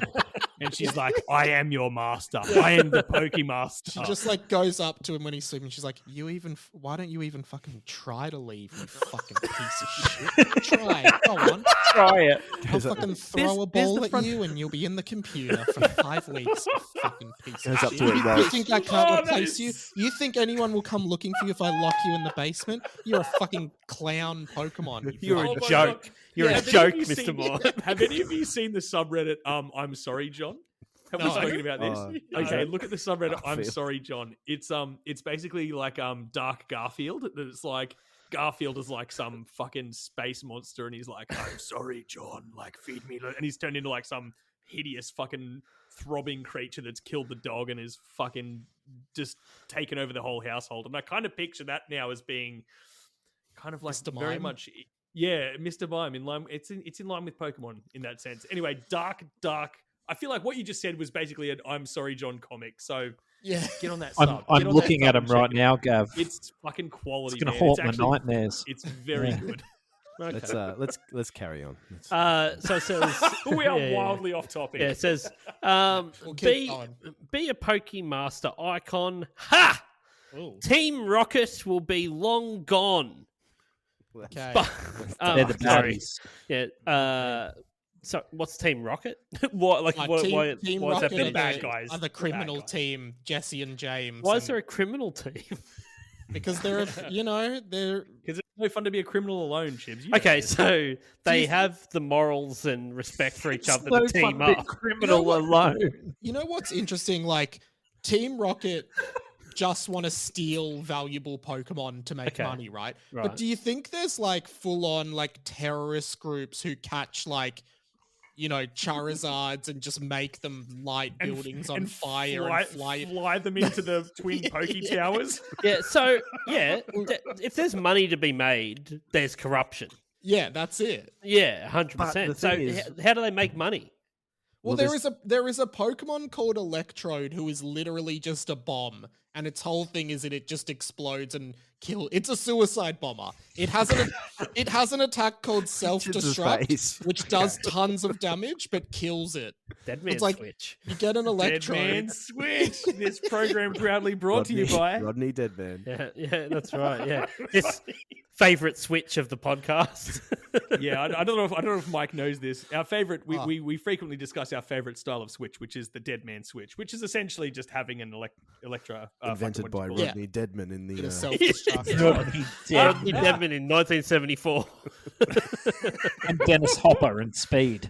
and she's like, "I am your master. I am the Pokemaster." She just like goes up to him when he's sleeping. She's like, why don't you even fucking try to leave, you fucking piece of shit? Try it. Go on. Try it. I'll fucking throw a ball at you and you'll be in the computer for 5 weeks, you fucking piece of Goes up shit. to it, You right. think I can't Oh, that replace you? is- You think anyone will come looking for you if I lock you in the basement? You're a fucking clown Pokemon. You're Oh a my joke. God. You're Yeah, a have any joke, of you Mr. seen- Moore. Have any of you seen the subreddit? I'm sorry, John. Have we No. spoken about this? Okay, no. look at the subreddit. I'm Garfield. sorry, John. It's basically like Dark Garfield. It's like Garfield is like some fucking space monster, and he's like, "I'm sorry, John. Like, feed me," and he's turned into like some hideous fucking throbbing creature that's killed the dog and is fucking just taken over the whole household. And I kind of picture that now as being kind of like Mr. very Mime? much, yeah, Mr. Mime in line. It's in line with Pokemon in that sense. Anyway, dark. I feel like what you just said was basically an "I'm sorry, John" comic. So Yeah. get on that I'm, sub. I'm Get on that looking sub at him and check right it now, out. Gav. It's fucking quality. It's going to man. haunt It's my actually- nightmares. It's very Yeah. good. Okay. Let's carry on. So it says We are yeah. wildly off topic. Yeah, it says We'll keep going. be a Pokemaster icon. Ha! Ooh. Team Rocket will be long gone. Okay. But, They're the sorry. baddies. Yeah. So what's Team Rocket? What like Uh, what? Team, Why, Team why is that Rocket been are bad the, guys? are the The bad criminal guys. team, Jesse and James. Why is and- there a criminal team? Because they're, they're Because it's no fun to be a criminal alone, Chibs. You know Okay, this. so they have the morals and respect for each other to team fun being up. criminal alone. You know what's interesting? Like, Team Rocket just want to steal valuable Pokemon to make Okay. money, right? Right. But do you think there's like full on like terrorist groups who catch like, Charizards and just make them light And- buildings on and fire fly, and fly? fly them into the twin Poke Towers. Yeah, so if there's money to be made, there's corruption. Yeah, that's it. Yeah, But the 100%. So thing is- how do they make money? Well, Well, there is a Pokemon called Electrode who is literally just a bomb, and its whole thing is that it just explodes and kill. It's a suicide bomber. It has an attack called Self Chibs' Destruct, face. which does tons of damage but kills it. Dead man like- switch. You get an Dead Electrode. Man Switch. This program proudly brought to you by. Rodney Deadman. Yeah, that's right. Yeah, this favorite switch of the podcast. Yeah, I don't know if Mike knows this. Our favorite, we frequently discuss our favorite style of Switch, which is the Dead Man Switch, which is essentially just having an Electra Invented by Rodney. Rodney Deadman in Bit of the. self-destruct. Rodney Dead Rodney Devon in 1974. and Dennis Hopper and Speed.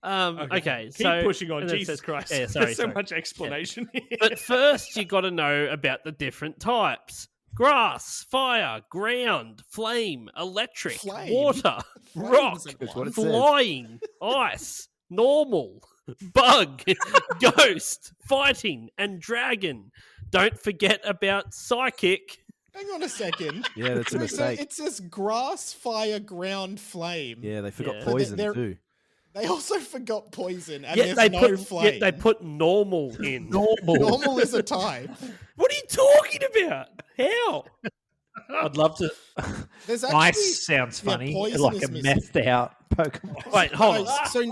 Okay, Keep so pushing on, and then it Jesus says- Christ. Yeah, sorry, There's so sorry. much explanation here. But first, you got to know about the different types: grass, fire, ground, flame, electric, Flame? water, Flame rock, isn't That's one. what it says. flying, ice, normal, bug, ghost, fighting, and dragon. Don't forget about psychic. Hang on a second. Yeah, that's a So mistake. it says grass, fire, ground, flame. Yeah, they forgot Yeah. poison They're- too. They also forgot poison, and Yet there's they no put flame. yet they put normal in. Normal is a type. What are you talking about? How? I'd love to. There's actually Ice sounds yeah, funny, poison like is a missing. methed out Pokemon. Wait, hold on. So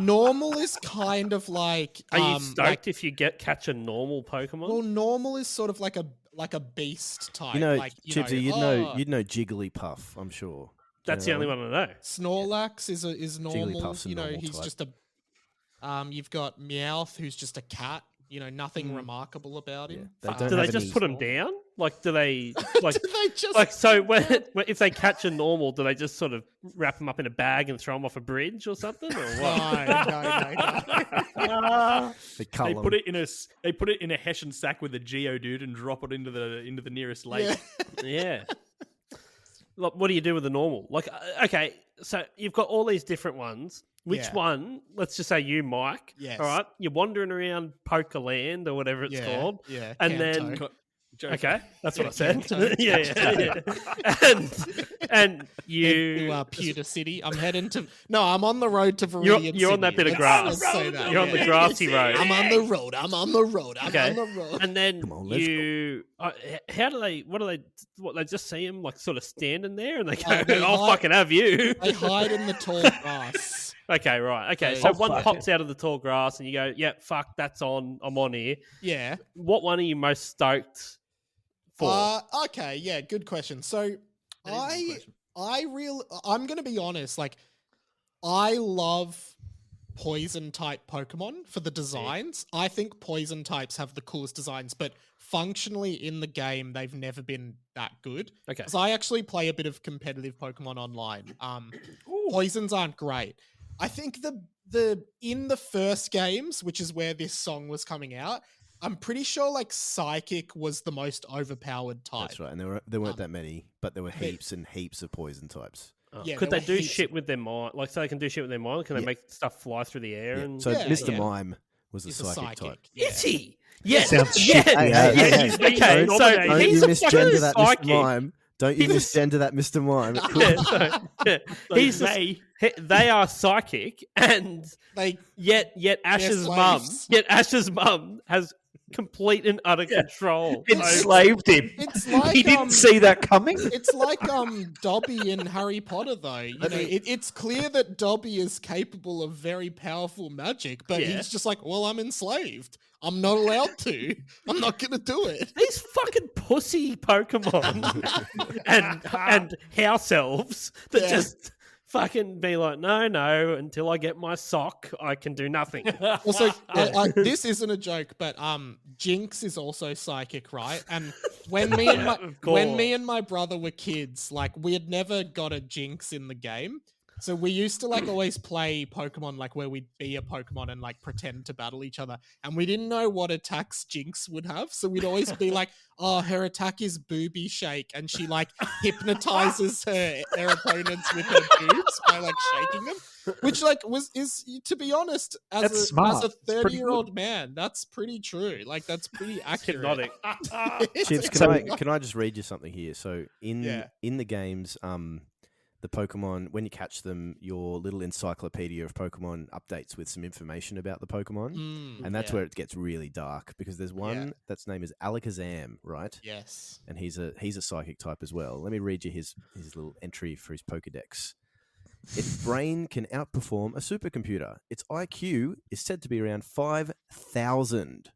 normal is kind of like Are you stoked like, if you catch a normal Pokemon? well, normal is sort of like a beast type. You know, like, Chibsy, you'd know Jigglypuff, I'm sure. That's the only one I know. Snorlax is normal. Jigglypuff's a You know, normal he's type. just a. You've got Meowth, who's just a cat. You know, nothing remarkable about him. They don't Do they have just any- put them down? Like, do they like Do they just like so? When if they catch a normal, do they just sort of wrap them up in a bag and throw them off a bridge or something, or what? no. They cull They 'em. put it in a Hessian sack with a Geodude and drop it into the nearest lake. Yeah. Yeah. Look, what do you do with the normal? Like, okay, so you've got all these different ones. Which Yeah. one? Let's just say you, Mike. Yes. All right. You're wandering around Pokeland or whatever it's called. Yeah. And Kanto. then Co- Joke. okay, that's what I said. Kanto. yeah. and you to Pewter City. I'm heading to. No, I'm on the road to Viridian you're on that City. bit of Let's grass. say that, You're on the yeah. grassy road. I'm on the road. I'm on the road. I'm Okay. on the road. And then Come on, let's you, how do they? What they just see him like sort of standing there, and they go, they "I'll hide- fucking have you." They hide in the tall grass. Okay, right. Okay, Yeah, so yeah. one fuck pops out of the tall grass, and you go, "Yeah, fuck, that's on. I'm on here." Yeah. What one are you most stoked for? Okay, yeah, good question. So I'm gonna be honest, like I love poison type Pokemon for the designs. I think poison types have the coolest designs, but functionally in the game, they've never been that good. Okay. Because I actually play a bit of competitive Pokemon online. Poisons aren't great. I think the in the first games, which is where this song was coming out, I'm pretty sure like Psychic was the most overpowered type. That's right, and there weren't that many, but there were heaps and heaps of poison types. Yeah, Could there they were do heaps shit with their mind? Like, so they can do shit with their mind? Can they make stuff fly through the air? Yeah. And So Yeah, Mr. yeah. Mime was a He's a psychic type. Yeah. Is he? Yes. Sounds yeah. shit. Hey, yeah. hey, hey, he's- hey. Okay, so Don't he's you a misgender fucking that psychic. Mr. Mime. Don't you misgender that Mr. Mime. Yeah, he's they are psychic, and Like yet Ash's mum, has complete and utter control. Enslaved him. it's like He didn't see that coming. It's like Dobby in Harry Potter, though. You know, it's clear that Dobby is capable of very powerful magic, but Yeah. he's just like, well, I'm enslaved. I'm not allowed to. I'm not gonna do it. These fucking pussy Pokemon and house elves that Yeah. just fucking be like, no, until I get my sock, I can do nothing. Also, this isn't a joke, but Jinx is also psychic, right? And when me and my brother were kids, like we had never got a Jinx in the game. So we used to like always play Pokemon like where we'd be a Pokemon and like pretend to battle each other. And we didn't know what attacks Jinx would have. So we'd always be like, oh, her attack is booby shake. And she like hypnotizes her opponents with her boobs by like shaking them. Which like is to be honest, as a 30-year-old man, that's pretty true. Like that's pretty accurate. Hypnotic. Chips, can I just read you something here? So in the games, the Pokemon, when you catch them, your little encyclopedia of Pokemon updates with some information about the Pokemon. And that's where it gets really dark, because there's one that's name is Alakazam, right? Yes. And he's a psychic type as well. Let me read you his little entry for his Pokedex. Its brain can outperform a supercomputer. Its IQ is said to be around 5,000.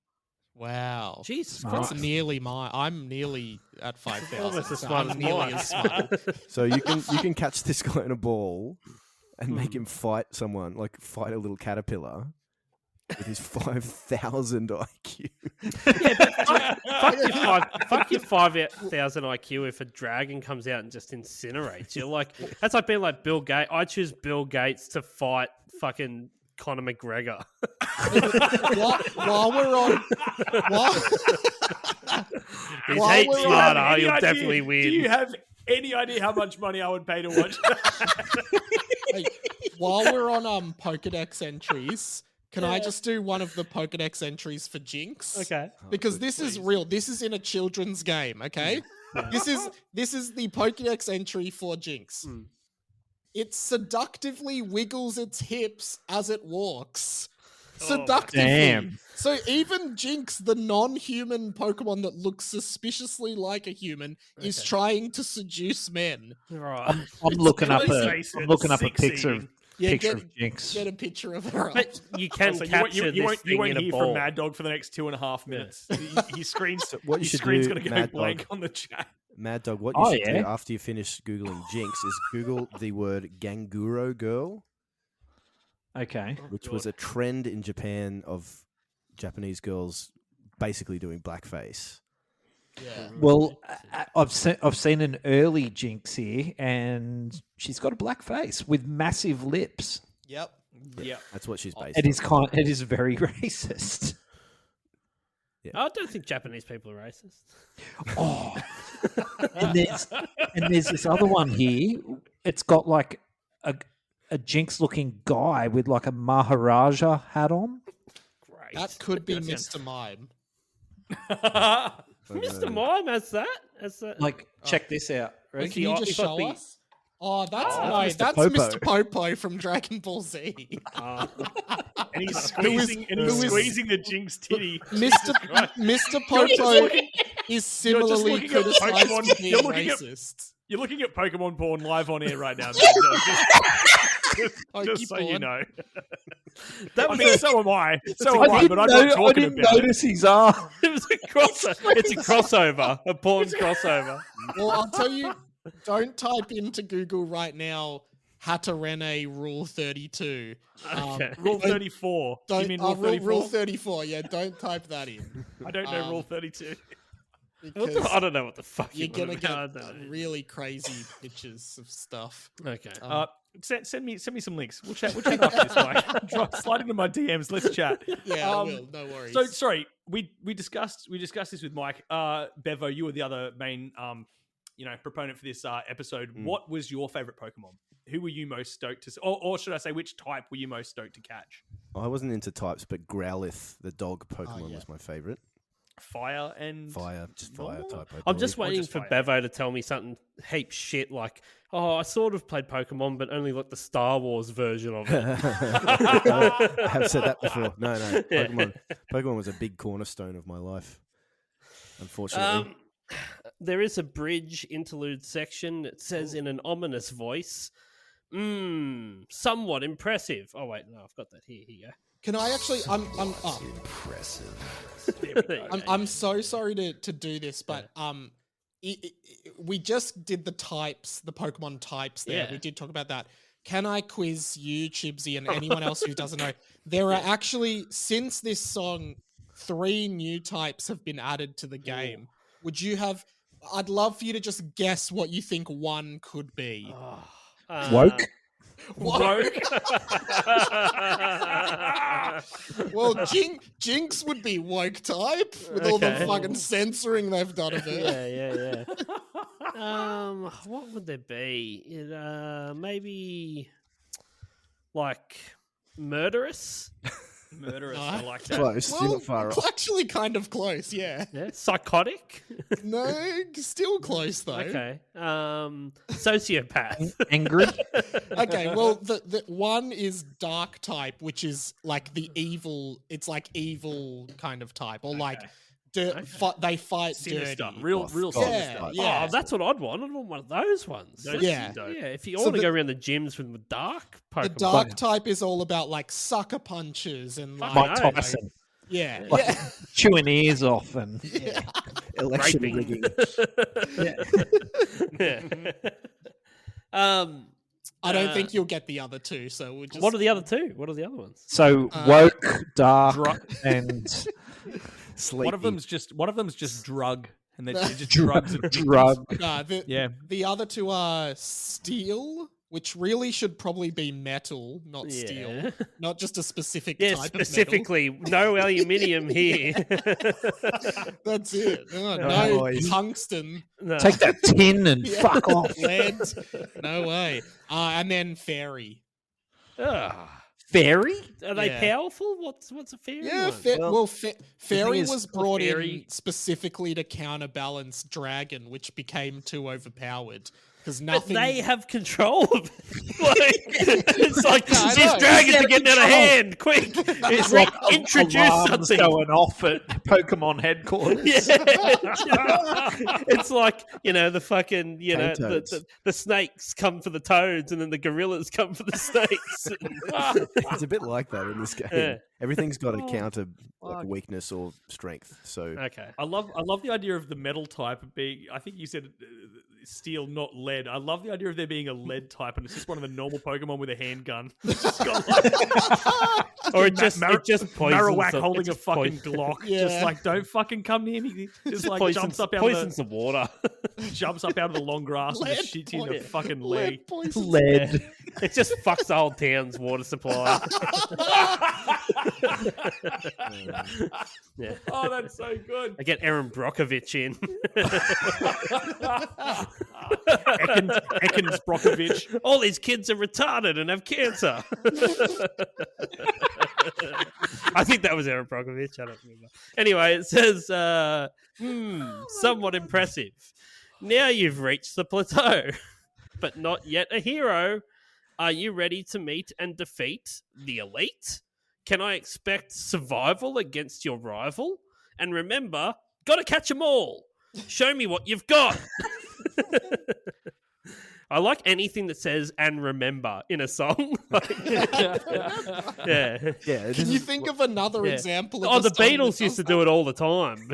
Wow. Jesus That's Christ. nearly I'm nearly at 5,000. Almost as so smart I'm as nearly mine. as smart. So you can catch this guy in a ball and make him fight someone, like fight a little caterpillar with his 5,000 IQ. Fuck your 5,000 IQ if a dragon comes out and just incinerates you. Like, that's like being like Bill Gates. I choose Bill Gates to fight fucking Conor McGregor. while we're on, He's While heaps we're on- smarter. Any You'll idea- definitely win. Do you have any idea how much money I would pay to watch that? hey, while we're on Pokedex entries, can I just do one of the Pokedex entries for Jinx? Okay. Because this is real. This is in a children's game. Okay. This is the Pokedex entry for Jinx. It seductively wiggles its hips as it walks. Seductively. Damn. So even Jinx, the non-human Pokemon that looks suspiciously like a human, is trying to seduce men. Right. I'm looking up Let's a face it, picture of Yeah, picture get, of Jinx. get a picture of her. But you can So capture you this thing won't in a hear ball. from Mad Dog for the next 2.5 minutes. He screens. what you his should screen's do, going to go Mad blank Dog. on the chat. Mad Dog, what you Oh, should yeah. do after you finish Googling Jinx is Google the word Ganguro Girl, Okay. which was a trend in Japan of Japanese girls basically doing blackface. Well, I've seen an early Jinx here, and she's got a black face with massive lips. Yep. Yeah. That's what she's based It on. is it is very racist. I don't think Japanese people are racist. Oh, and there's this other one here. It's got like a Jinx-looking guy with like a Maharaja hat on. Great. That could be Mr. Mime. Mr. Mime has that? Like, check this out. Ready? What's Can you just he's got show the- us? Oh, that's Mr. that's Popo. Mr. Popo from Dragon Ball Z. And he's Who is- squeezing the Jinx titty. Mr. Popo is similarly looking at criticized Pokemon- for being you're looking at- racist. You're looking at Pokemon porn live on air right now. Just so you know. So am I. So am I, but I'm not talking about it. I didn't notice his arm. It was a crossover. It's a crossover. A porn crossover. Well, I'll tell you, don't type into Google right now Hatterene Rule 32. Okay. Rule 34. Don't, you mean Rule 34? Rule 34, yeah, don't type that in. I don't know Rule 32. Because I don't know what the fuck you're going to get I don't know. really crazy pictures of stuff. Okay. Send me some links. We'll chat after this, Mike. Slide into my DMs. Let's chat. Yeah, I will. No worries. So sorry, we discussed this with Mike. Bevo, you were the other main proponent for this episode. What was your favorite Pokemon? Who were you most stoked to, or should I say, which type were you most stoked to catch? I wasn't into types, but Growlithe, the dog Pokemon, was my favorite. Fire, just fire type. I'm just waiting for Bevo to tell me something heap shit like, I sort of played Pokemon, but only like the Star Wars version of it. I have said that before. No. Yeah. Pokemon was a big cornerstone of my life, unfortunately. There is a bridge interlude section. It says in an ominous voice, somewhat impressive. Oh, wait, no, I've got that here. Here you go. Can I actually? I'm so sorry to do this, but we just did the types, the Pokemon types. There, we did talk about that. Can I quiz you, Chibsy, and anyone else who doesn't know? There are actually, since this song, 3 new types have been added to the game. Would you have? I'd love for you to just guess what you think one could be. Woke. Woke. Well, Jinx would be woke type with all the fucking censoring they've done of it. Yeah. What would there be? Maybe like murderous. Murderous. I like that. Close. Well, You're not far off. actually kind of close, yeah. Psychotic. No, still close though. Okay. Sociopath. Angry. Okay, well, the one is dark type, which is like the evil. It's like evil kind of type, or like they fight Sinister. dirty. Real sinister. Yeah. Oh, that's what I'd want. I'd want one of those ones. Yeah. If you So want to the- go around the gyms with the dark Pokemon. The dark type is all about like sucker punches and like Mike Tyson. yeah, Like, yeah. chewing ears off and Election Raping. rigging. I don't think you'll get the other two, so we'll just. What are the other two? What are the other ones? so woke, dark, and Sleepy. One of them's just drug, and they're just drugs. And drug. The other two are steel, which really should probably be metal, not steel, not just a specific Yeah, type specifically, no aluminium here. of metal. That's it. No boys. tungsten, No. Take that tin and fuck off. lead. No way. And then fairy. Ugh. Fairy? Are they Yeah. powerful? What's a fairy Yeah, one? fairy is, was brought fairy- in specifically to counterbalance dragon, which became too overpowered because But nothing. they have control of it. It's like, I these know. dragons Get are getting out of control. hand. Quick. It's like introduce alarms something. going off at Pokemon headquarters. It's like, the fucking, Toads. the snakes come for the toads and then the gorillas come for the snakes. It's a bit like that in this game. Yeah. Everything's got a counter like weakness or strength. So Okay. I love the idea of the metal type being. I think you said steel, not lead. I love the idea of there being a lead type, and it's just one of the normal Pokemon with a handgun. It's just got Or it just poisons Marowak them. holding It a just fucking poisons- Glock, Yeah. just like don't fucking come near me. Just like poisons jumps up out the water. jumps up out of the long grass and just shits you in the fucking leg. lead poison. Lead. It just fucks the whole town's water supply. Yeah. Oh, that's so good. I get Aaron Brockovich in. Ekans Brokovich. All these kids are retarded and have cancer. I think that was Aaron Brockovich. I don't remember. Anyway, it says, somewhat impressive. Now you've reached the plateau, but not yet a hero. Are you ready to meet and defeat the elite? Can I expect survival against your rival? And remember, gotta catch 'em all. Show me what you've got. I like anything that says "and remember" in a song. Yeah. Can you think of another example? Of the Beatles used to do it all the time.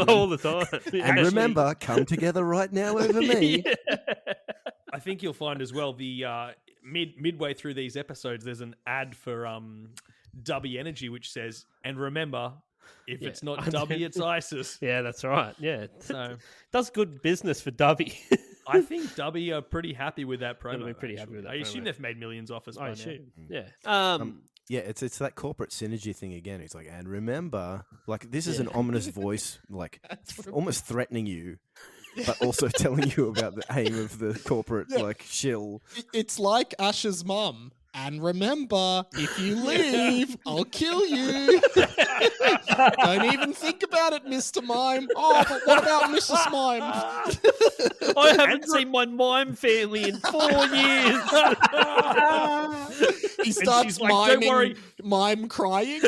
All the time. Yeah. And remember, come together right now over me. I think you'll find as well the midway through these episodes, there's an ad for Dubby Energy which says, "And remember, if it's not Dubby, it's ISIS." Yeah, that's right. Yeah, so does good business for Dubby. I think Dubby are pretty happy with that promo. They're pretty happy with that. I assume promo. they've made millions off us. I by assume. now. Yeah. Yeah, it's that corporate synergy thing again. It's like, and remember, like this is an ominous voice, like almost threatening you, but also telling you about the aim of the corporate like shill. It's like Ash's mum. And remember, if you leave, I'll kill you. Don't even think about it, Mr. Mime. Oh, but what about Mrs. Mime? I haven't seen my mime family in 4 years. He starts like, "Don't worry." mime crying.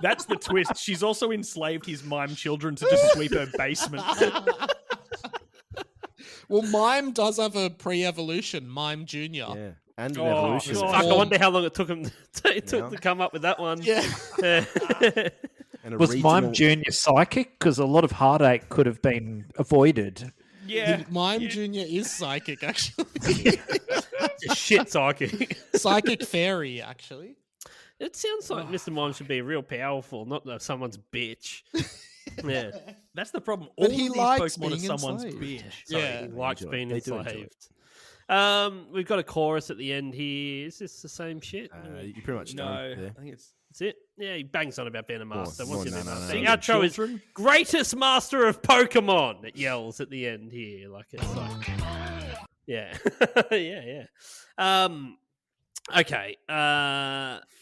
That's the twist. She's also enslaved his mime children to just sweep her basement. Well, Mime does have a pre-evolution, Mime Junior. Yeah, and an evolution. Fuck, I wonder how long it took him to come up with that one. Yeah. And a Was regional... Mime Junior psychic? Because a lot of heartache could have been avoided. Yeah. Mime Junior is psychic, actually. It's a shit psychic. Psychic fairy, actually. It sounds like Mr. Mime should be real powerful, not someone's bitch. Yeah. That's the problem. But All he of these likes Pokemon are being someone's enslaved. bitch. Yeah. He likes being They do enjoy enslaved. We've got a chorus at the end here. Is this the same shit? you pretty much No, don't. Yeah. I think it's... That's it? Yeah, he bangs on about being a master. More, What's no, his no, name? no, The no. outro is Children? greatest master of Pokemon. It yells at the end here. Like it's like yeah. Yeah. Okay.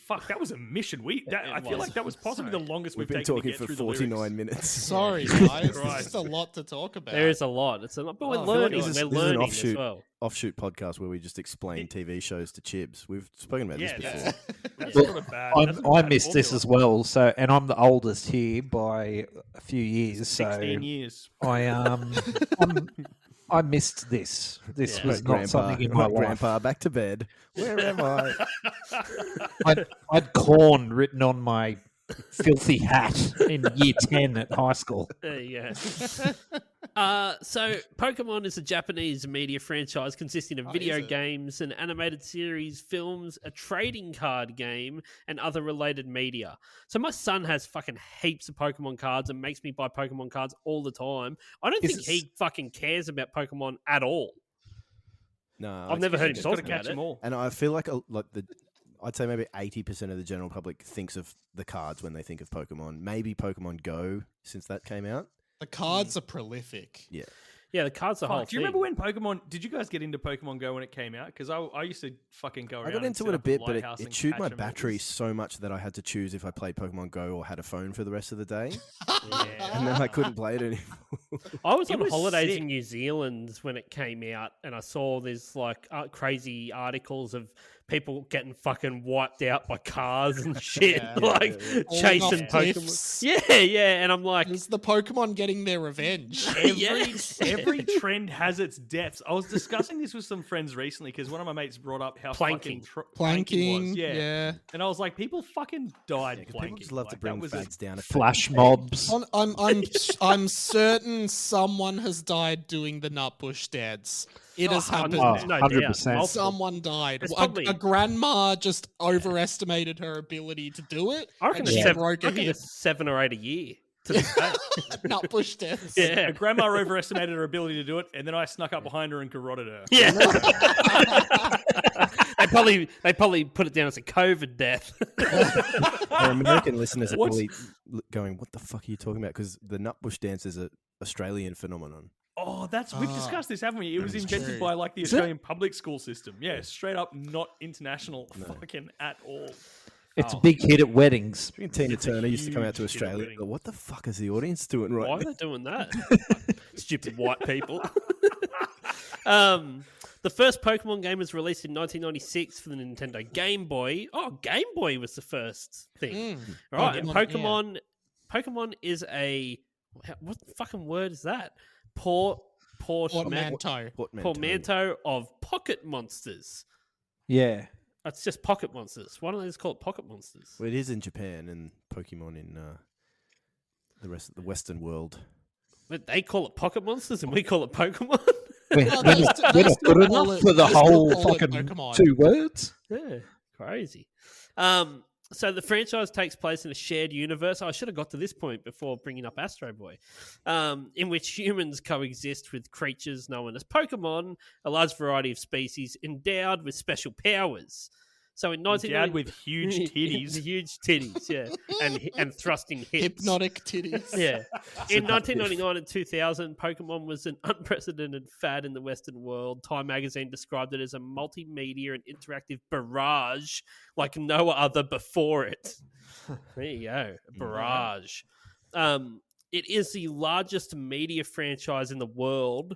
Fuck, that was a mission. I feel like that was possibly the longest We've we've been taken to talking get for through the 49 lyrics. minutes. Sorry, guys. There's Christ. just a lot to talk about. There is a lot. It's a lot, but we're I feel like learning. this is We're an learning as well. offshoot podcast where we just explain TV shows to Chibs. We've spoken about this before. That's Well, not a bad. that's not a I bad missed this formula. as well. So, and I'm the oldest here by a few years. 16 years. I missed this. This Yeah. was not something in my life. Grandpa, back to bed. Where am I? I'd corn written on my filthy hat in year 10 at high school. There you go. So Pokemon is a Japanese media franchise consisting of video is it? games, an animated series, films, a trading card game, and other related media. So my son has fucking heaps of Pokemon cards and makes me buy Pokemon cards all the time. I don't think he fucking cares about Pokemon at all. No, I've never heard him Just got talk to catch about them it. all. And I feel like I'd say maybe 80% of the general public thinks of the cards when they think of Pokemon. Maybe Pokemon Go since that came out. The cards are prolific. Yeah. Yeah, the cards are whole Fuck, do you remember when Pokemon... Did you guys get into Pokemon Go when it came out? Because I used to fucking go around I got and into set it a up bit, but lighthouse it and chewed catch my 'em. It battery was- so much that I had to choose if I played Pokemon Go or had a phone for the rest of the day. Yeah. And then I couldn't play it anymore. I was It on was holidays sick. in New Zealand when it came out, and I saw these like crazy articles of people getting fucking wiped out by cars and shit, like Falling chasing off Pokemon. cliffs. Yeah, and I'm like, It's the Pokemon getting their revenge. Every trend has its depths. I was discussing this with some friends recently because one of my mates brought up how Planking. fucking Planking, was. yeah. And I was like, people fucking died Because planking. people just love to Like, bring that was a- fags down. Flash mobs. I'm certain someone has died doing the Nutbush dance. It has happened. Oh, no 100%. doubt. Someone died. It's A, probably- a grandma just overestimated her ability to do it. I reckon and there's she seven, broke I a reckon hip. there's 7 or 8 a year. To this day. Nutbush dance. Yeah, A grandma overestimated her ability to do it, and then I snuck up behind her and garroted her. yeah. they probably put it down as a COVID death. Our American listeners are What's- probably going, what the fuck are you talking about? Because the Nutbush dance is an Australian phenomenon. Oh, we've discussed this, haven't we? It was That's invented true. by like the Is it? Australian public school system. Yeah, straight up not international fucking at all. It's a big hit at weddings. I think Tina It's a Turner used to come out to huge hit at Australia. wedding. Go, what the fuck is the audience doing right Why are now? they doing that? Stupid white people. The first Pokemon game was released in 1996 for the Nintendo Game Boy. Oh, Game Boy was the first thing. Right, and Pokemon is a... What fucking word is that? Portmanteau. portmanteau of Pocket Monsters. Yeah. That's just Pocket Monsters. Why don't they just call it Pocket Monsters? Well, it is in Japan and Pokemon in the rest of the Western world. But they call it Pocket Monsters and we call it Pokemon? We're not good enough for the whole fucking Pokemon. 2 words. Yeah, crazy. So the franchise takes place in a shared universe. I should have got to this point before bringing up Astro Boy, in which humans coexist with creatures known as Pokemon, a large variety of species endowed with special powers. So in 1990, Endowed with huge titties. huge titties, yeah, and thrusting hips, Hypnotic titties. yeah. In 1999 and 2000, Pokemon was an unprecedented fad in the Western world. Time magazine described it as a multimedia and interactive barrage like no other before it. There you go, a barrage. It is the largest media franchise in the world,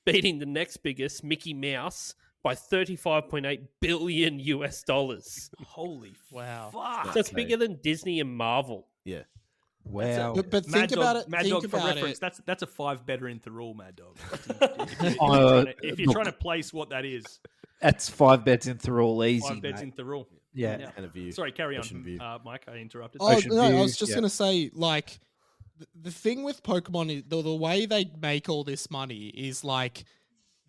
beating the next biggest, Mickey Mouse, by $35.8 billion US. Holy Wow. fuck. That's bigger than Disney and Marvel. Yeah. Wow. But think about it. Mad think Dog, for about reference, it. that's a 5-better in the rule, Mad Dog. If you're Look. trying to place what that is, That's 5 beds in Thurl easy. 5 beds mate. in the rule. Yeah. And a view. Sorry, carry Ocean on, view. Mike. I interrupted. Oh Ocean no, I View, was just yeah. gonna say, like, the thing with Pokemon is the way they make all this money is like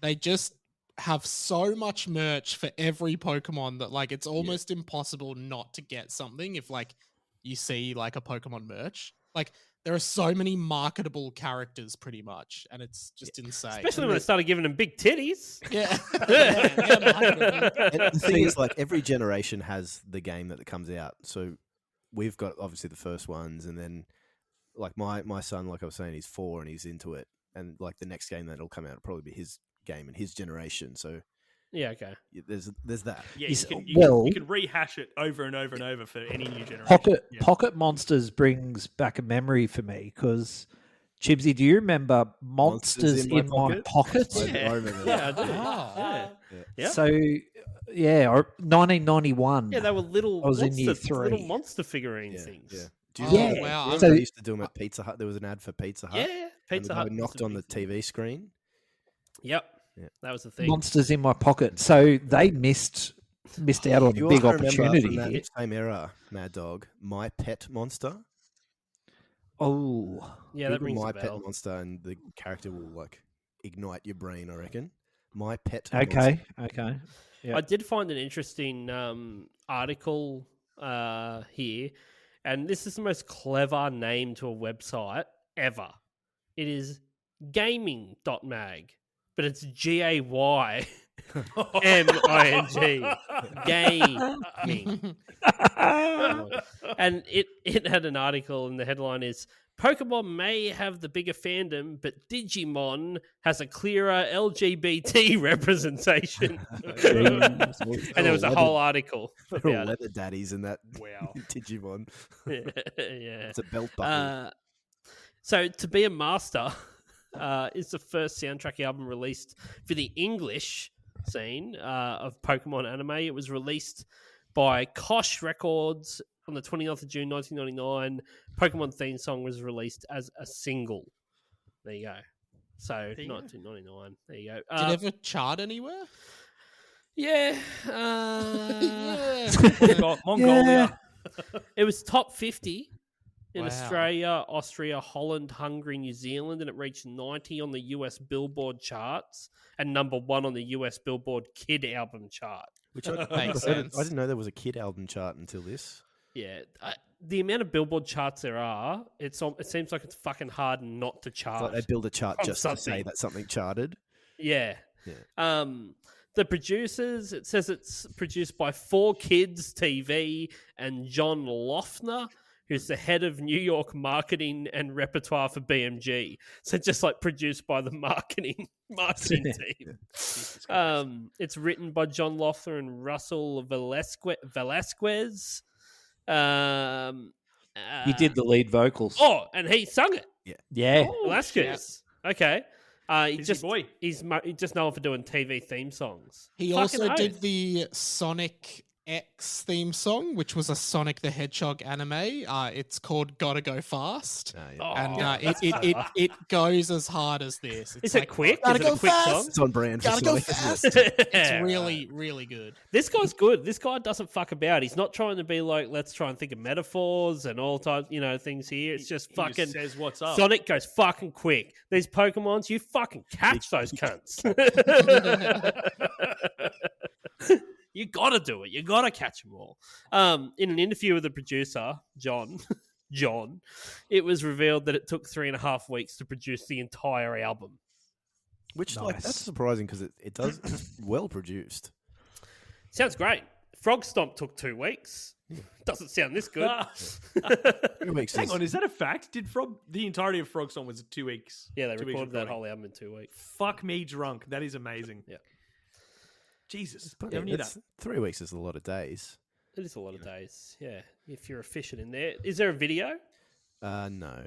they just have so much merch for every Pokemon that like it's almost impossible not to get something if like you see like a Pokemon merch. Like there are so many marketable characters pretty much, and it's just insane. Especially when they started giving them big titties. Yeah. And the thing is, like, every generation has the game that comes out. So we've got obviously the first ones, and then like my son, like I was saying, he's 4 and he's into it, and like the next game that'll come out will probably be his game and his generation. So Yeah, okay. there's that. Yeah, Is- you can rehash it over and over and over for any new generation. Pocket Monsters brings back a memory for me because, Chibsy, do you remember Monsters in My Pocket? I remember Yeah, that. I do. Yeah. So, yeah, 1991. Yeah, they were little I was in monster, year 3. little monster figurine things. Yeah. Do Oh, remember- wow. remember So- they used to do them at Pizza Hut. There was an ad for Pizza Hut. Yeah, and Pizza the guy Hut. knocked on the TV screen. Yep. Yeah. That was the thing. Monsters in My Pocket. So they missed out on a You big also remember opportunity from that here. same era, Mad Dog, My Pet Monster. Oh, Yeah, that Google rings My a Pet bell. Monster, and the character will like ignite your brain. I reckon. My Pet. okay, Monster. okay. Yeah. I did find an interesting article here, and this is the most clever name to a website ever. It is gaming.mag, but it's GAYMING. Gaming. And it had an article, and the headline is Pokemon may have the bigger fandom, but Digimon has a clearer LGBT representation. And there was a whole article about it. leather daddies and that. Wow. Digimon. Yeah. It's a belt buckle. So To Be a Master is the first soundtrack album released for the English scene of Pokemon anime. It was released by Koch Records on the 29th of June 1999. Pokemon theme song was released as a single. There you go. So 1999. There you go. Did it ever chart anywhere? Yeah. Mongolia. It was top 50 in Wow. Australia, Austria, Holland, Hungary, New Zealand, and it reached 90 on the US Billboard charts and number 1 on the US Billboard Kid Album chart. Which I Makes sense. didn't know there was a kid album chart until this. Yeah, the amount of Billboard charts there are, it seems like it's fucking hard not to It's chart. like they build a chart From just to say something. that something charted. Yeah. Yeah. The producers, it says it's produced by 4Kids TV and John Loeffner, who's the head of New York marketing and repertoire for BMG. So just like produced by the marketing team. It's written by John Loeffler and Russell Velasquez. He did the lead vocals. Oh, and he sung it. Yeah. Velasquez. Okay. He's Busy boy. just known for doing TV theme songs. He Fucking also did oath. the Sonic X theme song, which was a Sonic the Hedgehog anime. It's called "Gotta Go Fast," and it goes as hard as this. It's Is it quick? Gotta Is it go a quick fast. song? It's on brand. Gotta for go Sonic, fast. isn't it? It's really, really good. This guy's good. This guy doesn't fuck about. He's not trying to be like, let's try and think of metaphors and all types, things here. It's just fucking He just says what's up. Sonic goes fucking quick. These Pokemons, you fucking catch those cunts. You gotta do it. You gotta catch them all. In an interview with the producer, John, it was revealed that it took 3.5 weeks to produce the entire album. Which that's surprising because it does it's well produced. Sounds great. Frog Stomp took 2 weeks. Doesn't sound this good. Hang on, is that a fact? The entirety of Frog Song was 2 weeks? Yeah, they 2 weeks recorded that recording. whole album in 2 weeks. Fuck me drunk. That is amazing. Yeah. Jesus. But Never knew that. 3 weeks is a lot of days. It is a lot of days. Yeah, if you're efficient in there. Is there a video? No.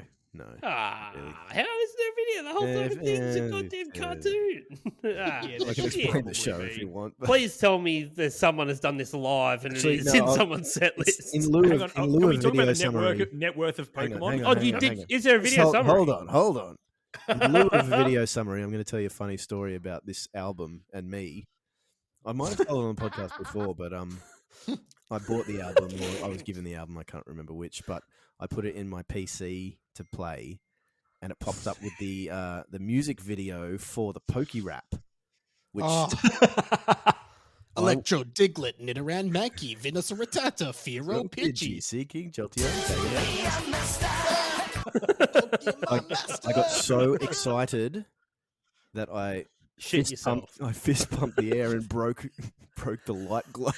Ah, Really. how is there a video? The whole fucking thing's a goddamn cartoon. I can explain the show if you want. But Please tell me that someone has done this live and Actually, it's no, in someone's set list. in lieu Hang of, on, in can lieu we of talk about video the summary. net worth of Hang on, Pokemon? hang Oh, on, you hang did? on. Is there a video Hold summary? Hold on. In lieu of a video summary, I'm going to tell you a funny story about this album and me. I might have told it on the podcast before, but I bought the album, or I was given the album, I can't remember which, but I put it in my PC to play, and it popped up with the music video for the Poke Rap, which Electro, Diglett, Nidoran, Mankey, Venusaur, Rattata, Fearow, Pidgey. Seeking, Jolteon, I got so excited that I Shit yourself. I fist pumped the air and broke the light globe.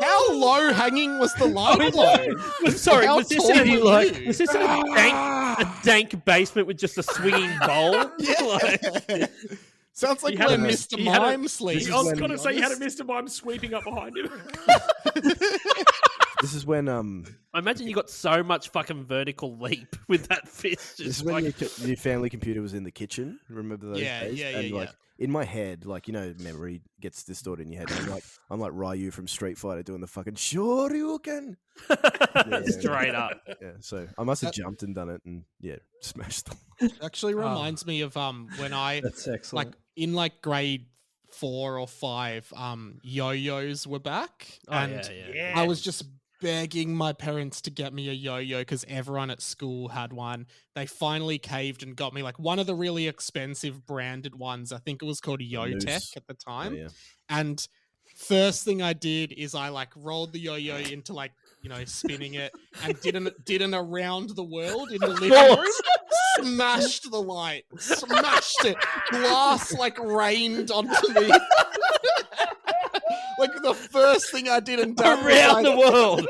How low hanging was the light globe? Sorry, How was this tall in were you? was this in a dank basement with just a swinging bowl? Like, Sounds like He had when a- Mr. he had a- Mime sleeps. I was to going to be say you had a honest. Mr. Mime sweeping up behind him. This is when I imagine you got so much fucking vertical leap with that fist. this is Just when like, your family computer was in the kitchen. Remember those Yeah, days? yeah, And yeah, like in my head, like memory gets distorted in your head. I'm like Ryu from Street Fighter doing the fucking Shoryuken. straight up. Yeah, so I must have jumped and done it, and smashed them. Actually reminds me of when I That's excellent. like in like grade 4 or 5, yo-yos were back, and yeah. I was just begging my parents to get me a yo-yo because everyone at school had one. They finally caved and got me like one of the really expensive branded ones. I think it was called Yo-Tech Moose. at the time. Yeah. And first thing I did is I like rolled the yo-yo into like, spinning it and did an around the world in the living room. Smashed the light. Smashed it. Glass like rained onto me. Like the first thing I did and done Around the world.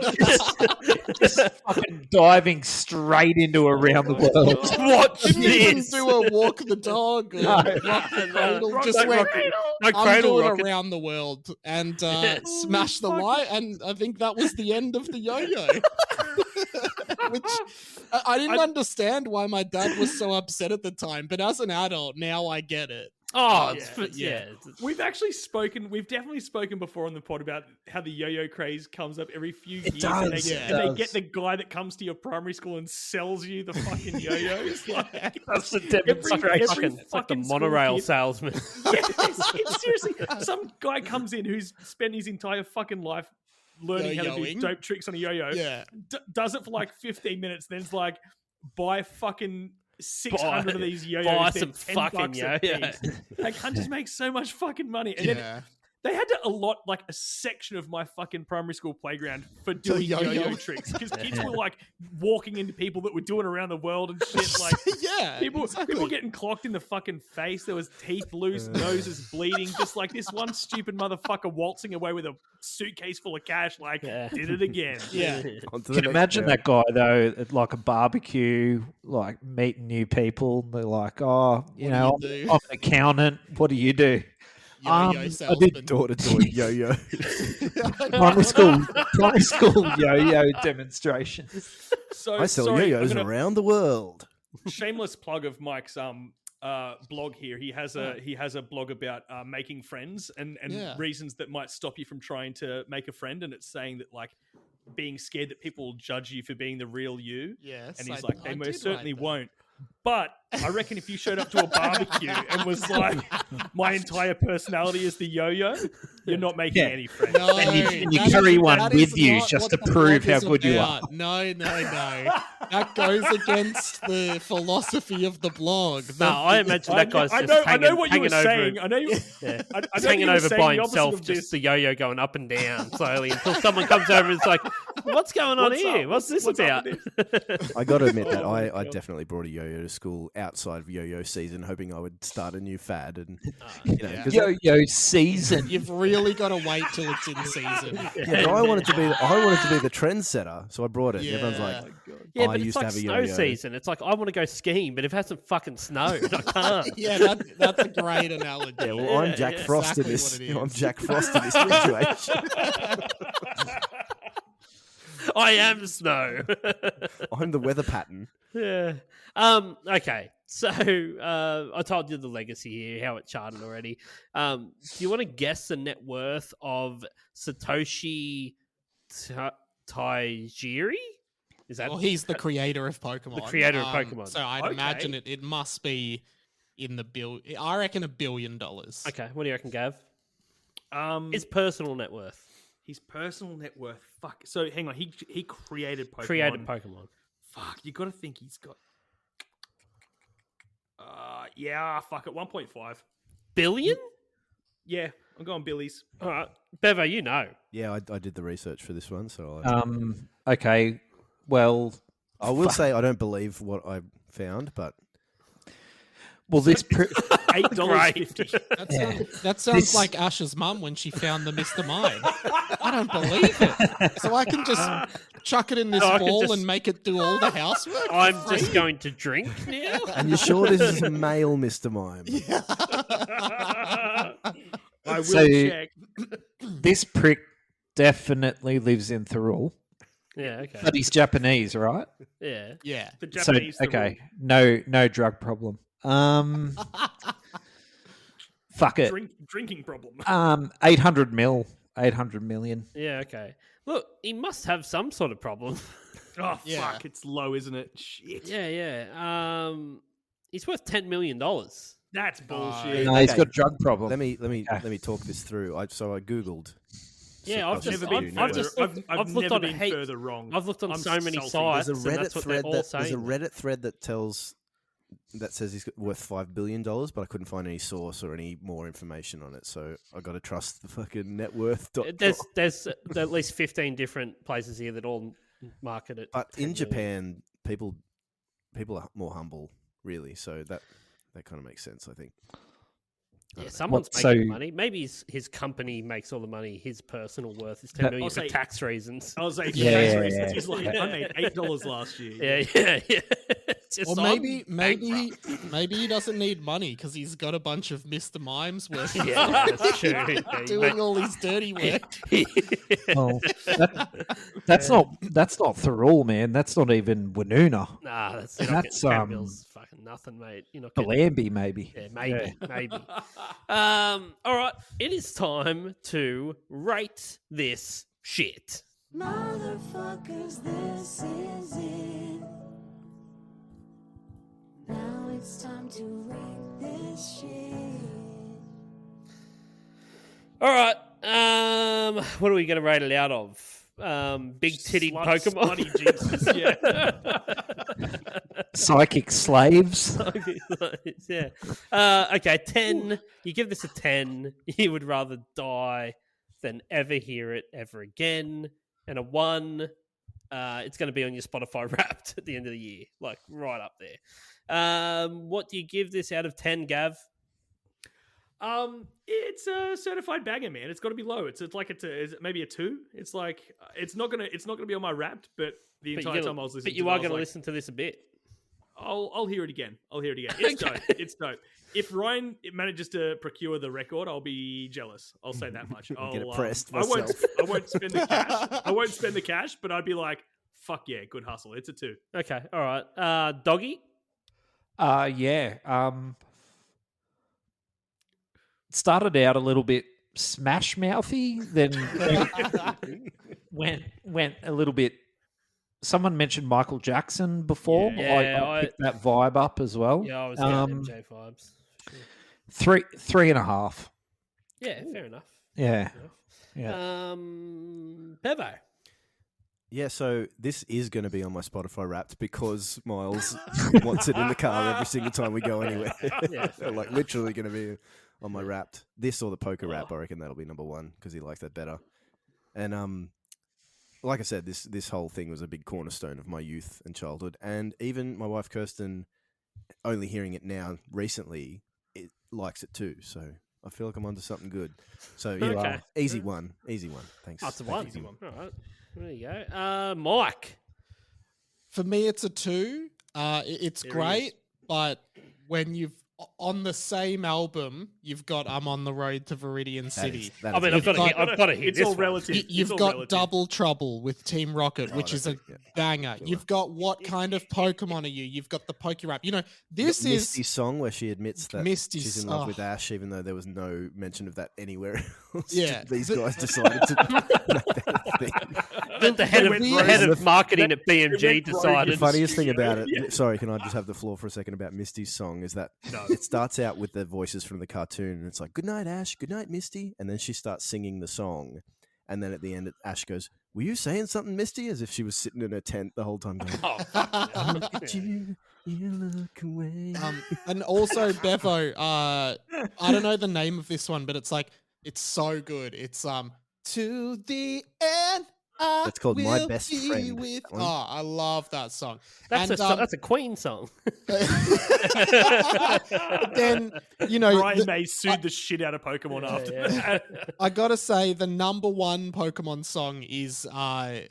Just fucking diving straight into around the world. Watch Didn't even this. do a walk the dog or rock the cradle. Just no went, No I'm cradle doing rocket. around the world and smashed the light, and I think that was the end of the yo-yo. Which I didn't understand why my dad was so upset at the time, but as an adult now I get it. Oh, Yeah. We've definitely spoken before on the pod about how the yo-yo craze comes up every few years. does, They get the guy that comes to your primary school and sells you the fucking yo-yos. Like, That's the every demonstration. It's like the fucking school monorail kid- salesman. it's seriously, some guy comes in who's spent his entire fucking life learning how to do Yo-yoing. dope tricks on a yo-yo. Yeah. Does it for like 15 minutes, then's like, buy fucking 600 of these yo-yos. buy they're some 10 fucking bucks a yo-yo. piece. Like, hunters make so much fucking money. And then they had to allot like a section of my fucking primary school playground for doing yo-yo. yo-yo tricks because kids were like walking into people that were doing around the world and shit. Like Yeah, people exactly. getting clocked in the fucking face. There was teeth loose, noses bleeding. Just like this one stupid motherfucker waltzing away with a suitcase full of cash. Like did it again. Yeah. Onto the Can you next imagine round. that guy though, at like a barbecue, like meeting new people? And they're like, "Oh, do you I'm do?" an accountant. What do you do?" Yo-yo I salesman. did Door-to-door yo-yo. primary school yo-yo demonstrations. So I sell sorry, yo-yos I'm gonna- around the world. shameless plug of Mike's blog here. He has a blog about making friends and reasons that might stop you from trying to make a friend. And it's saying that like being scared that people will judge you for being the real you. Yes, and he's I like, they did most write certainly that. won't. But I reckon if you showed up to a barbecue and was like, my entire personality is the yo-yo, you're not making any friends. No, And you that carry is- one that with is you not just what to the prove blog how is good you are. about. No. That goes against the philosophy of the blog. No, I imagine that guy's just I know what you were hanging over. saying. I know you. Yeah. I know He's hanging you were over saying by the opposite himself, of just this. the yo-yo going up and down slowly until someone comes over and it's like, "What's going on What's here? up? What's this What's up about?" with I got to admit that Oh my I God. definitely brought a yo-yo to school outside of yo-yo season, hoping I would start a new fad. And you know, 'cause Yo-yo season. You've really got to wait till it's in season. yeah, but I wanted to be the trendsetter, so I brought it. And everyone's Yeah. like, Yeah, I but it's used like to have a snow yo-yo. season. It's like I want to go skiing, but if it hasn't fucking snowed, I can't. Yeah, that's a great analogy. Yeah, well, I'm Jack yeah, Frost exactly in this. what it I'm is. Jack Frost in this situation. I am snow. I'm the weather pattern. Yeah. Okay. So I told you the legacy here, how it charted already. Do you want to guess the net worth of Satoshi Tajiri? Is that Well, he's the creator of Pokemon. The creator of Pokemon. So I'd Okay. imagine it must be in the bill. I reckon $1 billion. okay? What do you reckon, Gav? His His personal net worth. personal net worth. Fuck. So hang on. He created Pokemon. Created Pokemon. Fuck. You got to think he's got. Yeah. Fuck it. 1.5. Billion? Yeah. I'm going Billy's. All right, Bevo, you know. Yeah, I did the research for this one, so Okay. Well, I will say I don't believe what I found, but this $8.50. That sounds This- like Ash's mum when she found the Mr. Mime. I don't believe it. So I can just chuck it in this I can ball just- and make it do all the housework. for I'm free? just going to drink now. and you're sure this is a male Mr. Mime? I will So- check. this prick definitely lives in Thirul, Yeah, okay. but he's Japanese, right? Yeah. Yeah. The So Japanese. okay, no drug problem. Fuck it. Drinking problem. 800 million. Yeah, okay. Look, he must have some sort of problem. Oh Yeah. fuck! It's low, isn't it? Shit. yeah, yeah. He's worth $10 million. That's bullshit. No, he's Okay. got a drug problem. Let me talk this through. So I googled. Yeah, I've I've just, never been I've further. just looked, I've looked never on been heaps- further wrong. I've looked on I'm so many selfie. sites, There's a and Reddit that's what they're thread. all There's a saying. Reddit thread that says he's worth $5 billion, but I couldn't find any source or any more information on it. So I got to trust the fucking net worth. There's at least 15 different places here that all market it. But 10 in million. Japan, people are more humble, really. So that kind of makes sense, I think. Yeah, someone's What, making so- money. Maybe his company makes all the money. His personal worth is That- $10 million for I'll say- tax reasons. I was like, Yeah. he's like, I made $8 last year. Yeah. Just Or I'm maybe bankrupt. he doesn't need money because he's got a bunch of Mr. Mimes working Yeah, that's true. Yeah, you doing make- all his dirty work. Oh, that's not Thirul, man. That's not even Winuna. Nah, that's That's, Bill's fucking nothing, mate. You're not getting Galambi, maybe. Yeah, maybe. All right, it is time to rate this shit. Motherfuckers, this is it. Now it's time to rate this shit. All right, what are we going to rate it out of? Big titty Pokemon. Slutty jinxes, yeah. Psychic slaves. Yeah. Okay, 10. You give this a 10. You would rather die than ever hear it ever again. And a 1. It's going to be on your Spotify Wrapped at the end of the year, like right up there. What do you give this out of 10, Gav? It's a certified banger, man. It's got to be low. It's like is it maybe a 2? It's like it's not gonna be on my Wrapped, but the entire time I was listening. But you to it, are I was going to like, listen to this a bit. I'll hear it again. It's dope. It's dope. If Ryan manages to procure the record, I'll be jealous. I'll say that much. I'll Get it pressed I won't spend the cash. I I won't spend the cash, but I'd be like, fuck yeah, good hustle. It's a 2. Okay, all right. Doggy? Yeah. Started out a little bit smash mouthy, then went a little bit. Someone mentioned Michael Jackson before. Yeah, I picked that vibe up as well. Yeah, I was getting MJ vibes. Sure. 3.5. Yeah, fair enough. Yeah. Yeah. Bevo. Yeah, so this is going to be on my Spotify Wrapped because Miles wants it in the car every single time we go anywhere. Yeah, They're like literally going to be on my Wrapped. This or the Poker Wrap, I reckon that'll be number one because he likes that better. And like I said, this whole thing was a big cornerstone of my youth and childhood. And even my wife Kirsten, only hearing it now recently, it likes it too. So I feel like I'm onto something good. So yeah, Okay. easy one. Thanks. That's a Thank one. you. Easy one. All right. There you go. Mike. For me, it's a 2. It's There he great, is. but when you've on the same album, you've got "I'm on the Road to Viridian City." That I is mean, a- I've got to hear It's this all one. relative. You've It's all got relative. Double Trouble with Team Rocket, which is that's a it, yeah. banger. You've got What Kind of Pokemon Are You? You've got the Poke Rap. You know, this Misty's is song where she admits that Misty's- she's in love oh. with Ash, even though there was no mention of that anywhere else. Yeah. These guys decided to make that a thing. The head of marketing at BMG The decided. funniest thing about it, sorry, can I just have the floor for a second about Misty's song, is that it starts out with the voices from the cartoon, and it's like, good night, Ash, good night, Misty, and then she starts singing the song, and then at the end, Ash goes, were you saying something, Misty? As if she was sitting in her tent the whole time going, look at you, you look away. And also Bevo, I don't know the name of this one, but it's like it's so good. It's to the end. That's called My will Best be Friend, With... that one. Oh, I love that song. That's And, that's a Queen song. then you know Brian May sued the shit out of Pokemon after that. I gotta say the number one Pokemon song is Pokemon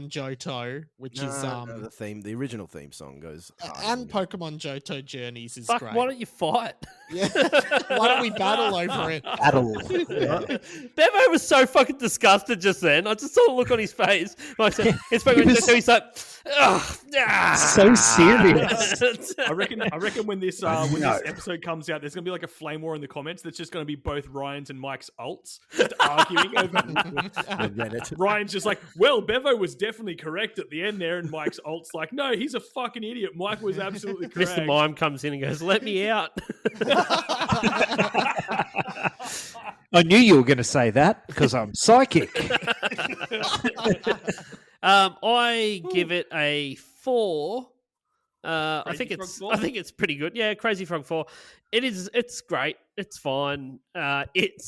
Johto, which is the theme, the original theme song goes hard. and Pokemon Johto Journeys is Fuck, great. why don't you fight? Yeah. Why don't we battle over it? Battle. Bevo was so fucking disgusted just then. I just saw the look on his face. Like, he's like, ugh, So serious. I reckon when this episode comes out, there's gonna be like a flame war in the comments. That's just gonna be both Ryan's and Mike's alts just arguing over Reddit. Ryan's just like, well, Bevo was definitely correct at the end there, and Mike's alt's like, no, he's a fucking idiot. Mike was absolutely correct. Mr. Mime comes in and goes, let me out. I knew you were going to say that because I'm psychic. I give it a 4. I think it's pretty good. Yeah, Crazy Frog 4. It's great. It's fine. It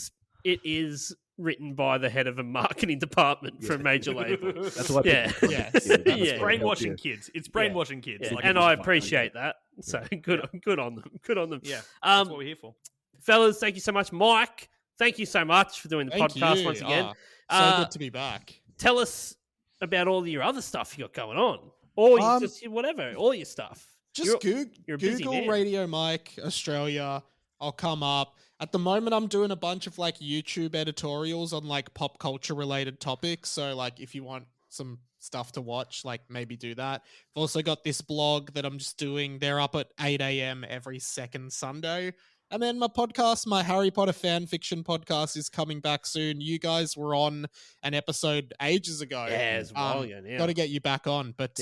is written by the head of a marketing department for a major label. That's what It's brainwashing kids. It's brainwashing kids. Yeah. Like, And it's I fun. appreciate that. So good on them. Good on them. Yeah, that's what we're here for. Fellas, thank you so much. Mike, thank you so much for doing the Thank podcast you. once again. So good to be back. Tell us about all your other stuff you got going on. Or just whatever, all your stuff. Just you're a busy Google man. Radio Mike Australia. I'll come up. At the moment, I'm doing a bunch of like YouTube editorials on like pop culture related topics. So like if you want some stuff to watch, like maybe do that. I've also got this blog that I'm just doing. They're up at 8 a.m. every second Sunday. And then my podcast, my Harry Potter fan fiction podcast, is coming back soon. You guys were on an episode ages ago. Yeah, it's a while ago now. Got to get you back on. But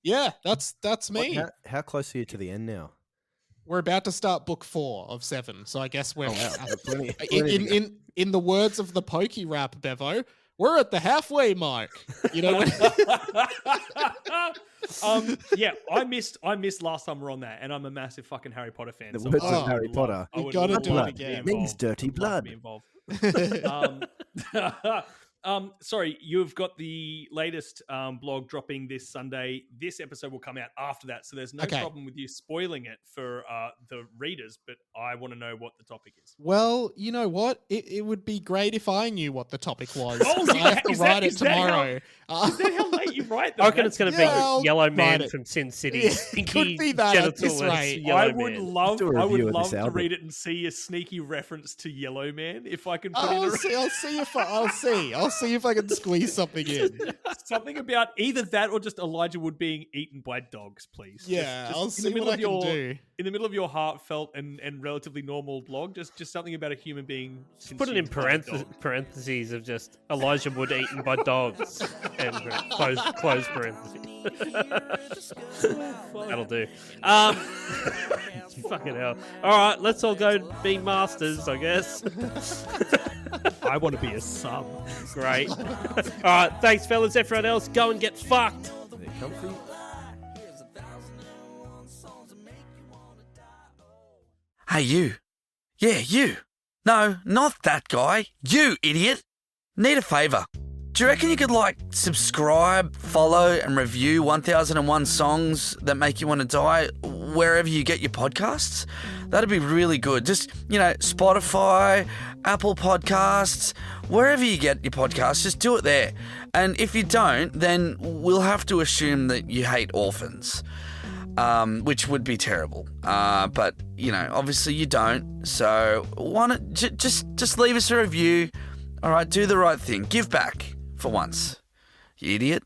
yeah, that's me. How close are you to the end now? We're about to start book 4 of 7, so I guess we're Plenty in the words of the Pokey Rap, Bevo, we're at the halfway mark. You know what? Yeah, I missed last time we were on that, and I'm a massive fucking Harry Potter fan. The so words I of would Harry love- Potter. I You would gotta love do to it Blood be again. involved. Means dirty Love to blood. be involved. Sorry, you've got the latest blog dropping this Sunday. This episode will come out after that, so there's no Okay. problem with you spoiling it for the readers, but I want to know what the topic is. Well, you know what? It would be great if I knew what the topic was. Oh, 'cause I have to is that- write it is that how- tomorrow. Is that how late you write them? I reckon it's going to be I'll Yellow write Man it. from Sin City. Yeah, it Stinky could be that at this genital rate. Yellow I would Man. love, Do a I would review of love this to album. read it and see a sneaky reference to Yellow Man if I can put I'll in a see. I'll see if I'll see. see if I can squeeze something in. Something about either that or just Elijah Wood being eaten by dogs, please. Yeah, I'll in the see middle what I of can your, do. In the middle of your heartfelt and relatively normal blog, just something about a human being. Put it in consumed by a dog. parentheses of just Elijah Wood eaten by dogs and close parentheses. That'll do. Fucking hell. All right, let's all go be masters, I guess. I want to be a sub. Great. All right, thanks, fellas. Everyone else, go and get fucked. They're comfy. Hey, you. Yeah, you. No, not that guy. You idiot. Need a favour. Do you reckon you could, subscribe, follow, and review 1001 Songs That Make You Want to Die wherever you get your podcasts? That'd be really good. Just, Spotify, Apple Podcasts, wherever you get your podcasts, just do it there. And if you don't, then we'll have to assume that you hate orphans, which would be terrible. But, obviously you don't. So why not just leave us a review. All right, do the right thing. Give back for once. You idiot.